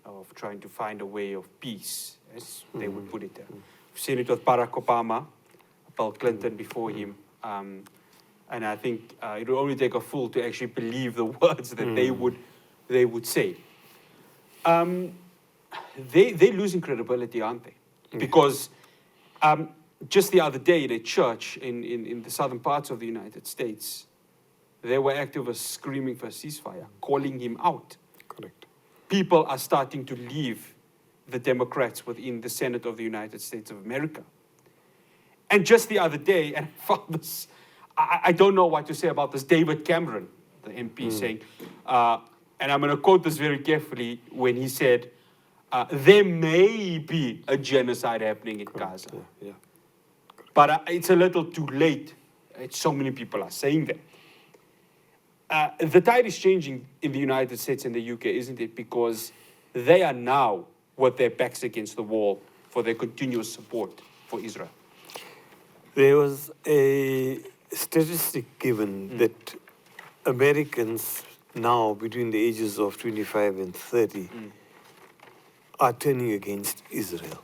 of trying to find a way of peace, as they would put it there. We've seen it with Barack Obama, Bill Clinton before him, and I think it will only take a fool to actually believe the words that they would say. They're losing credibility, aren't they? Because just the other day in a church in the southern parts of the United States, there were activists screaming for a ceasefire, calling him out. Correct. People are starting to leave the Democrats within the Senate of the United States of America. And just the other day, and I found this, I don't know what to say about this, David Cameron, the MP, saying, and I'm going to quote this very carefully, when he said, there may be a genocide happening in Gaza. Yeah. But it's a little too late. So many people are saying that. The tide is changing in the United States and the UK, isn't it? Because they are now with their backs against the wall for their continuous support for Israel. There was a statistic given that Americans now between the ages of 25 and 30 are turning against Israel.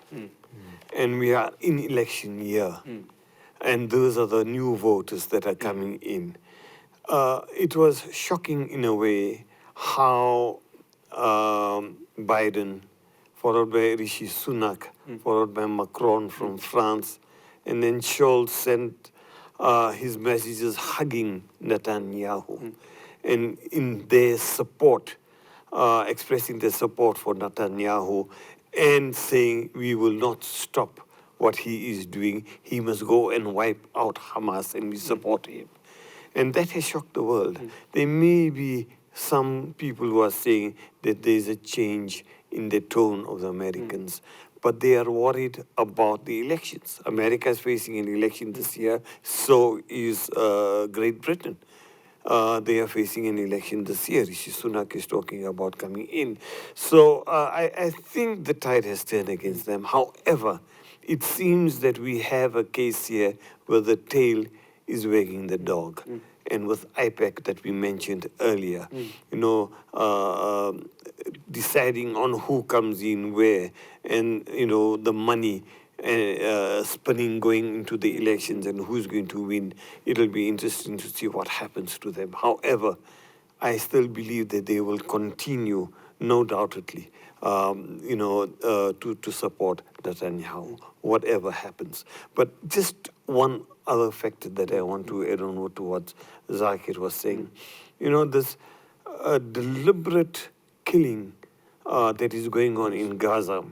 And we are in election year. And those are the new voters that are coming in. It was shocking in a way how Biden, followed by Rishi Sunak, followed by Macron from France, and then Scholz sent his messages hugging Netanyahu and in their support, expressing their support for Netanyahu and saying we will not stop what he is doing. He must go and wipe out Hamas and we support him. And that has shocked the world. There may be some people who are saying that there is a change in the tone of the Americans, but they are worried about the elections. America is facing an election this year, so is Great Britain. They are facing an election this year. Rishi Sunak is talking about coming in. So I think the tide has turned against them. However, it seems that we have a case here where the tail is wagging the dog. And with IPAC that we mentioned earlier, deciding on who comes in where, and the money spinning going into the elections and who's going to win. It'll be interesting to see what happens to them. However, I still believe that they will continue, no doubtedly, to support Netanyahu, whatever happens. But just one other factor that I want to add on to what Zaakir was saying. This deliberate killing that is going on in Gaza.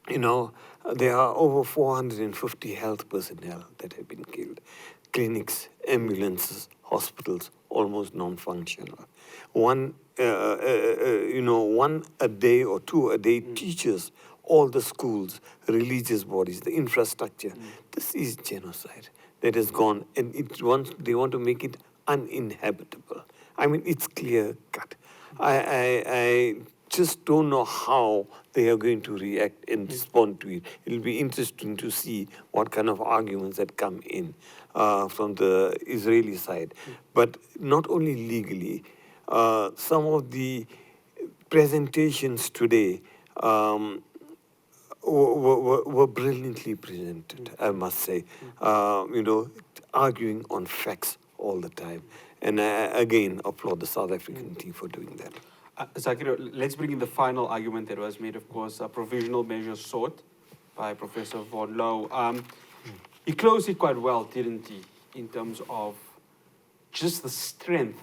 There are over 450 health personnel that have been killed. Clinics, ambulances, hospitals, almost non-functional. One a day or two a day teachers, all the schools, religious bodies, the infrastructure. This is genocide that has gone, and they want to make it uninhabitable. I mean, it's clear cut. I just don't know how they are going to react and respond to it. It'll be interesting to see what kind of arguments that come in from the Israeli side. But not only legally, some of the presentations today were brilliantly presented, I must say, arguing on facts all the time. And I, again, applaud the South African team for doing that. Zaakir, let's bring in the final argument that was made, of course, a provisional measure sought by Professor Von Low. He closed it quite well, didn't he, in terms of just the strength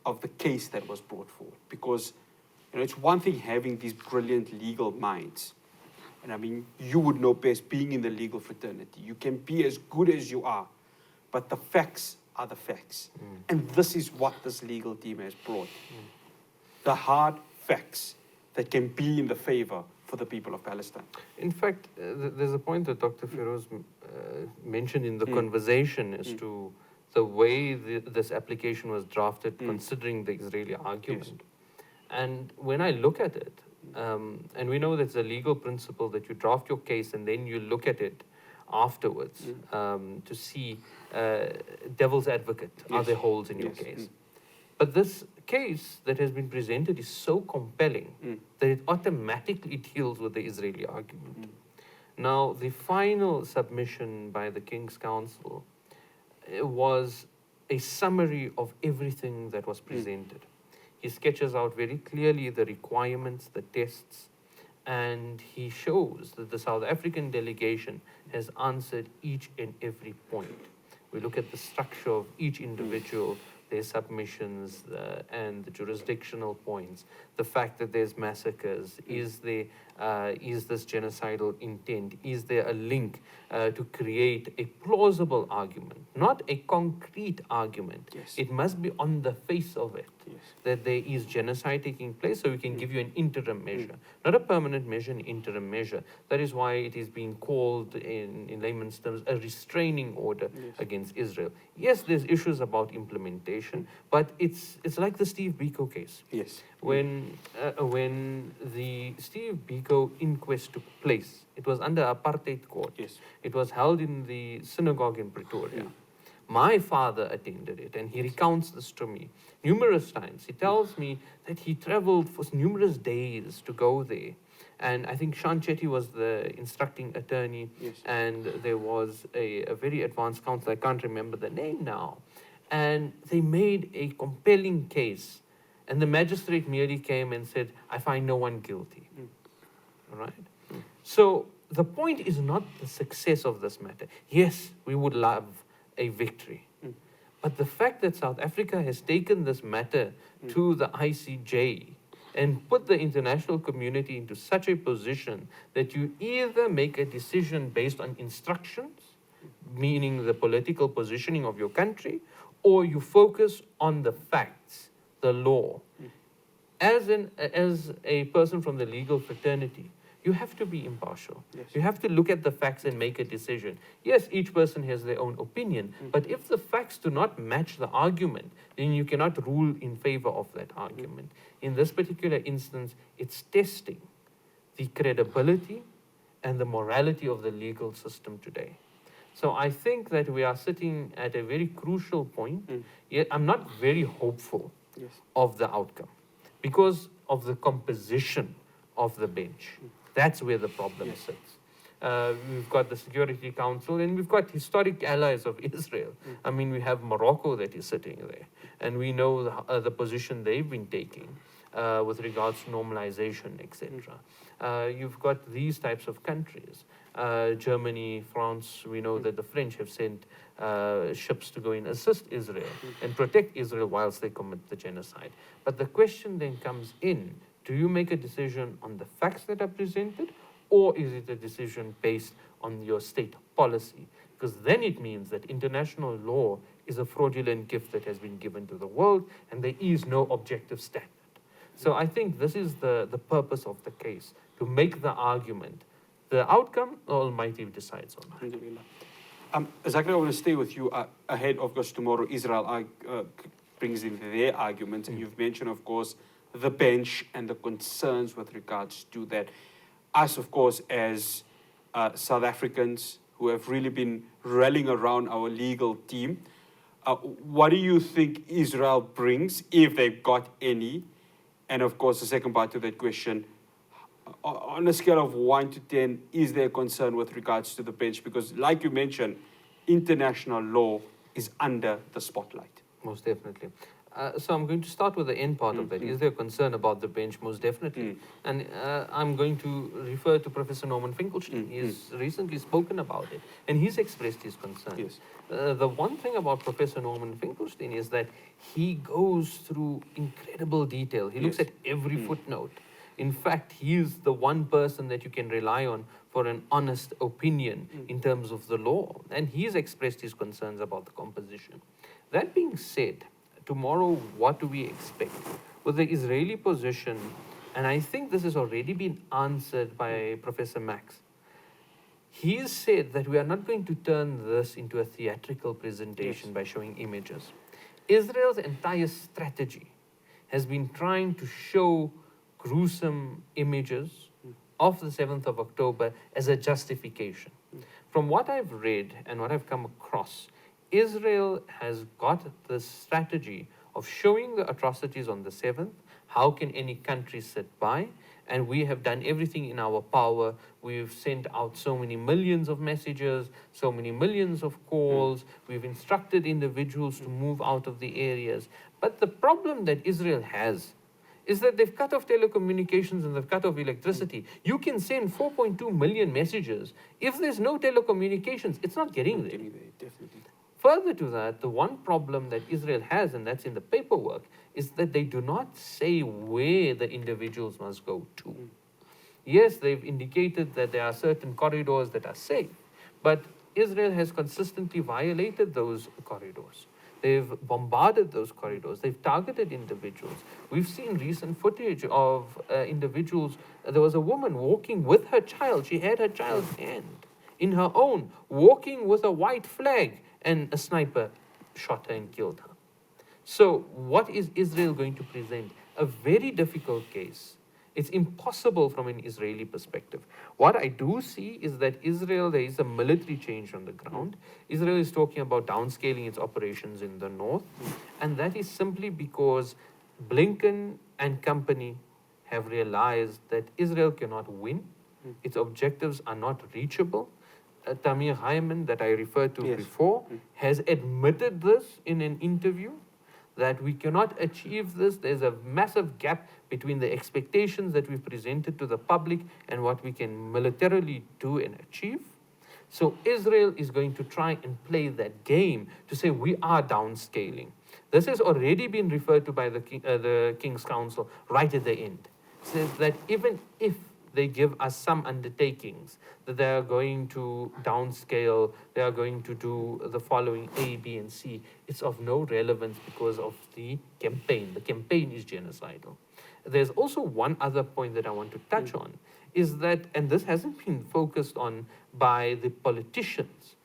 of the case that was brought forward. Because, it's one thing having these brilliant legal minds. And I mean, you would know best being in the legal fraternity. You can be as good as you are, but the facts are the facts. And this is what this legal team has brought. The hard facts that can be in the favor for the people of Palestine. In fact, there's a point that Dr. Firoz mentioned in the conversation as to the way this application was drafted, considering the Israeli argument. Yes. And when I look at it, and we know there's a legal principle that you draft your case and then you look at it afterwards to see devil's advocate, are there holes in your case? But this case that has been presented is so compelling that it automatically deals with the Israeli argument. Now, the final submission by the King's Council was a summary of everything that was presented. He sketches out very clearly the requirements, the tests, and he shows that the South African delegation has answered each and every point. We look at the structure of each individual, their submissions and the jurisdictional points, the fact that there's massacres, is this genocidal intent, is there a link to create a plausible argument, not a concrete argument. It must be on the face of it that there is genocide taking place, so we can give you an interim measure, not a permanent measure, an interim measure. That is why it is being called in layman's terms a restraining order against Israel. Yes, there's issues about implementation, but it's like the Steve Biko case. When the Steve Biko inquest took place, it was under apartheid court. It was held in the synagogue in Pretoria. My father attended it, and he recounts this to me numerous times. He tells me that he traveled for numerous days to go there. And I think Sean Chetty was the instructing attorney, and there was a very advanced counsel. I can't remember the name now. And they made a compelling case. And the magistrate merely came and said, I find no one guilty. All right? So the point is not the success of this matter. Yes, we would love a victory. But the fact that South Africa has taken this matter to the ICJ and put the international community into such a position that you either make a decision based on instructions, meaning the political positioning of your country, or you focus on the facts, the law. As a person from the legal fraternity, you have to be impartial. You have to look at the facts and make a decision. Yes, each person has their own opinion, but if the facts do not match the argument, then you cannot rule in favor of that argument. In this particular instance, it's testing the credibility and the morality of the legal system today. So I think that we are sitting at a very crucial point. Yet I'm not very hopeful of the outcome because of the composition of the bench. That's where the problem sits. We've got the Security Council, and we've got historic allies of Israel. I mean, we have Morocco that is sitting there, and we know the position they've been taking with regards to normalization, etc. You've got these types of countries. Germany, France, we know that the French have sent ships to go and assist Israel and protect Israel whilst they commit the genocide. But the question then comes in, do you make a decision on the facts that are presented, or is it a decision based on your state policy? Because then it means that international law is a fraudulent gift that has been given to the world, and there is no objective standard. So I think this is the purpose of the case, to make the argument. The outcome, the Almighty decides on that. Zaakir, I want to stay with you ahead. Of course, tomorrow Israel brings in their arguments, and you've mentioned, of course, the bench and the concerns with regards to that. Us, of course, as South Africans who have really been rallying around our legal team, what do you think Israel brings, if they've got any? And of course, the second part to that question, on a scale of 1 to 10, is there concern with regards to the bench? Because like you mentioned, international law is under the spotlight. Most definitely. So I'm going to start with the end part of that. Is there concern about the bench? Most definitely. And I'm going to refer to Professor Norman Finkelstein. He's recently spoken about it, and he's expressed his concern. Yes. The one thing about Professor Norman Finkelstein is that he goes through incredible detail. He looks at every footnote. In fact, he is the one person that you can rely on for an honest opinion in terms of the law. And he's expressed his concerns about the composition. That being said, tomorrow, what do we expect? With the Israeli position, and I think this has already been answered by Professor Max, he has said that we are not going to turn this into a theatrical presentation by showing images. Israel's entire strategy has been trying to show gruesome images of the 7th of October as a justification. From what I've read and what I've come across, Israel has got this strategy of showing the atrocities on the 7th. How can any country sit by? And we have done everything in our power. We've sent out so many millions of messages, so many millions of calls. We've instructed individuals to move out of the areas. But the problem that Israel has is that they've cut off telecommunications and they've cut off electricity. You can send 4.2 million messages. If there's no telecommunications, it's not getting there. Definitely. Further to that, the one problem that Israel has, and that's in the paperwork, is that they do not say where the individuals must go to. Yes, they've indicated that there are certain corridors that are safe, but Israel has consistently violated those corridors. They've bombarded those corridors. They've targeted individuals. We've seen recent footage of individuals. There was a woman walking with her child. She had her child's hand in her own, walking with a white flag, and a sniper shot her and killed her. So what is Israel going to present? A very difficult case. It's impossible from an Israeli perspective. What I do see is that Israel, there is a military change on the ground. Israel is talking about downscaling its operations in the north. And that is simply because Blinken and company have realized that Israel cannot win. Its objectives are not reachable. Tamir Hyman, that I referred to before, has admitted this in an interview, that we cannot achieve this. There's a massive gap between the expectations that we've presented to the public and what we can militarily do and achieve. So Israel is going to try and play that game to say we are downscaling. This has already been referred to by the King's Council right at the end. It says that even if they give us some undertakings that they are going to downscale, they are going to do the following A, B, and C, it's of no relevance because of the campaign. The campaign is genocidal. There's also one other point that I want to touch on, is that, and this hasn't been focused on by the politicians.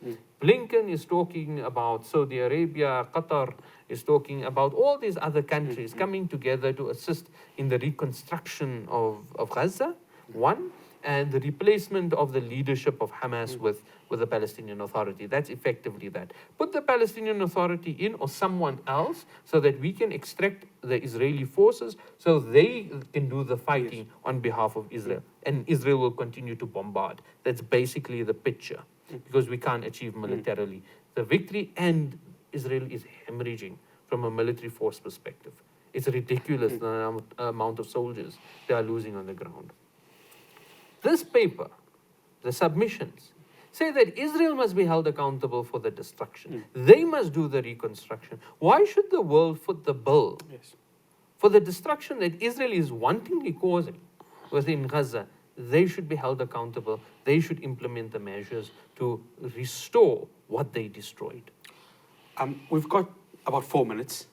Blinken is talking about Saudi Arabia, Qatar is talking about all these other countries coming together to assist in the reconstruction of Gaza, one, and the replacement of the leadership of Hamas with the Palestinian Authority. That's effectively that. Put the Palestinian Authority in or someone else so that we can extract the Israeli forces so they can do the fighting on behalf of Israel. And Israel will continue to bombard. That's basically the picture because we can't achieve militarily the victory, and Israel is hemorrhaging from a military force perspective. It's ridiculous the amount of soldiers they are losing on the ground. This paper, the submissions, say that Israel must be held accountable for the destruction. They must do the reconstruction. Why should the world foot the bill for the destruction that Israel is wantonly causing within Gaza? They should be held accountable. They should implement the measures to restore what they destroyed. We've got about 4 minutes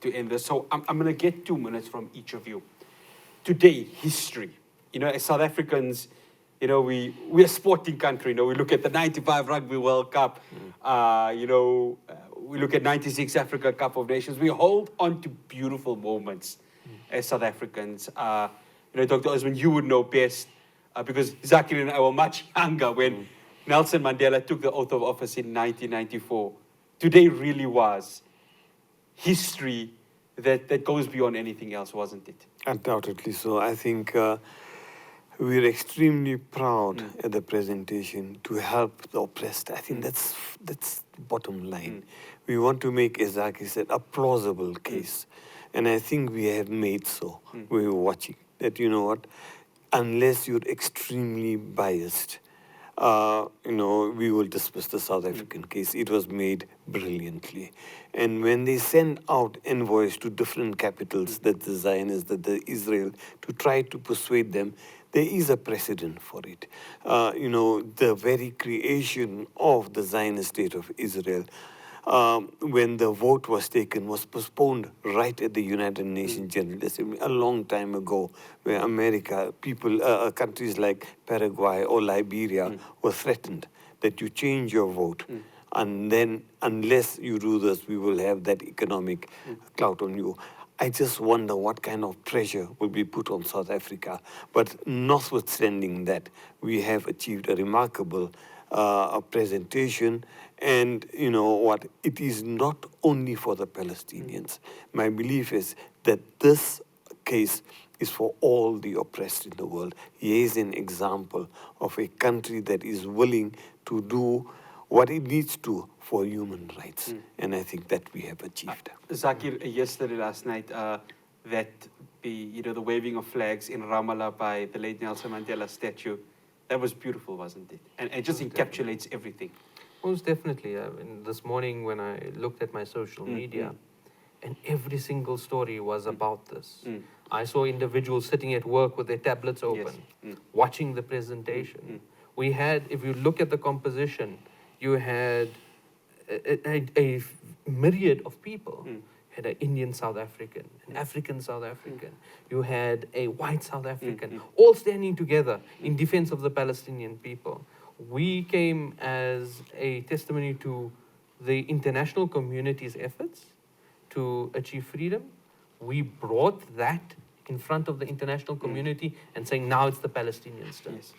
to end this, so I'm going to get 2 minutes from each of you. Today, history. You know, as South Africans, you know, we're a sporting country. You know, we look at the 95 Rugby World Cup. You know, we look at 96 Africa Cup of Nations. We hold on to beautiful moments as South Africans. You know, Dr. Osman, you would know best because Zaakir and I were much younger when Nelson Mandela took the oath of office in 1994. Today really was history that goes beyond anything else, wasn't it? Undoubtedly so. I think we're extremely proud at the presentation to help the oppressed. I think that's the bottom line. We want to make, as Zaakir said, a plausible case. And I think we have made so. We were watching that, you know what, unless you're extremely biased, we will dismiss the South African case. It was made brilliantly. And when they send out envoys to different capitals, that the Zionists, that the Israel, to try to persuade them, there is a precedent for it. The very creation of the Zionist state of Israel, when the vote was taken, was postponed right at the United Nations General Assembly a long time ago, where America, countries like Paraguay or Liberia were threatened that you change your vote. And then, unless you do this, we will have that economic clout on you. I just wonder what kind of pressure will be put on South Africa. But notwithstanding that, we have achieved a remarkable presentation. And you know what, it is not only for the Palestinians. My belief is that this case is for all the oppressed in the world. Here is an example of a country that is willing to do what it needs to for human rights. And I think that we have achieved. Zaakir, yesterday, last night, the waving of flags in Ramallah by the late Nelson Mandela statue, that was beautiful, wasn't it? And it just encapsulates everything. Most definitely. This morning when I looked at my social media, and every single story was about this. I saw individuals sitting at work with their tablets open, watching the presentation. We had, if you look at the composition, you had a myriad of people. You had an Indian South African, an African South African. You had a white South African, all standing together in defense of the Palestinian people. We came as a testimony to the international community's efforts to achieve freedom. We brought that in front of the international community and saying, now it's the Palestinians' turn. Yes.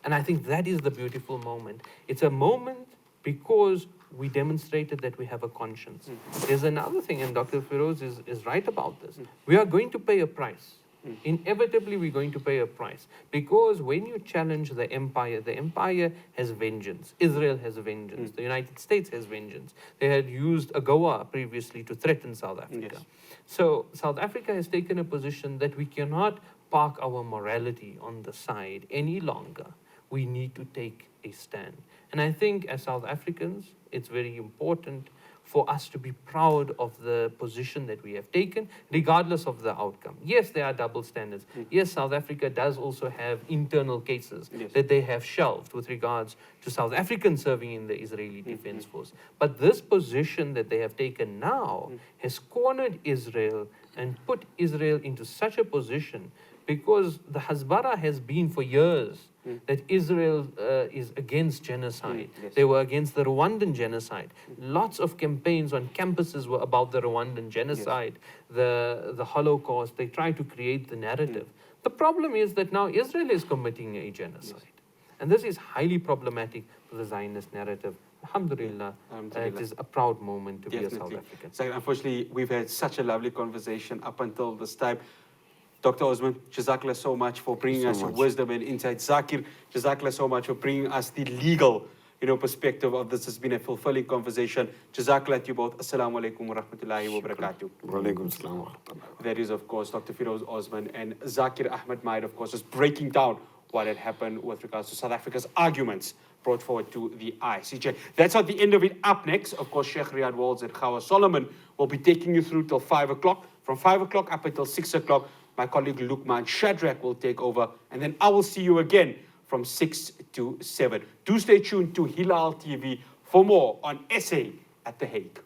And I think that is the beautiful moment. It's a moment because we demonstrated that we have a conscience. There's another thing, and Dr. Firoz is right about this. We are going to pay a price. Inevitably, we're going to pay a price. Because when you challenge the empire has vengeance. Israel has vengeance. The United States has vengeance. They had used AGOA previously to threaten South Africa. Yes. So South Africa has taken a position that we cannot park our morality on the side any longer. We need to take a stand. And I think as South Africans, it's very important for us to be proud of the position that we have taken, regardless of the outcome. Yes, there are double standards. Yes, South Africa does also have internal cases that they have shelved with regards to South Africans serving in the Israeli Defense Force. But this position that they have taken now has cornered Israel and put Israel into such a position, because the Hasbara has been for years that Israel is against genocide. They were against the Rwandan genocide. Lots of campaigns on campuses were about the Rwandan genocide, the Holocaust. They tried to create the narrative. The problem is that now Israel is committing a genocide. And this is highly problematic for the Zionist narrative. Alhamdulillah, it is a proud moment to be a South African. So unfortunately, we've had such a lovely conversation up until this time. Dr. Osman, Jazakallah so much for bringing us your wisdom and insight. Zaakir, Jazakallah so much for bringing us the legal, perspective of this. Has been a fulfilling conversation. Jazakallah to you both. Assalamu alaikum wa rahmatullahi wa barakatuh. Wa alaikum assalam wa rahmatullahi. That is, of course, Dr. Firoz Osman and Zaakir Ahmed Mayet, of course, is breaking down what had happened with regards to South Africa's arguments brought forward to the ICJ. That's not the end of it. Up next, of course, Sheikh Riyad Walls and Khawa Solomon will be taking you through till 5 o'clock. From 5 o'clock up until 6 o'clock, my colleague Luqman Shadrach will take over, and then I will see you again from 6 to 7. Do stay tuned to Hilaal TV for more on SA at The Hague.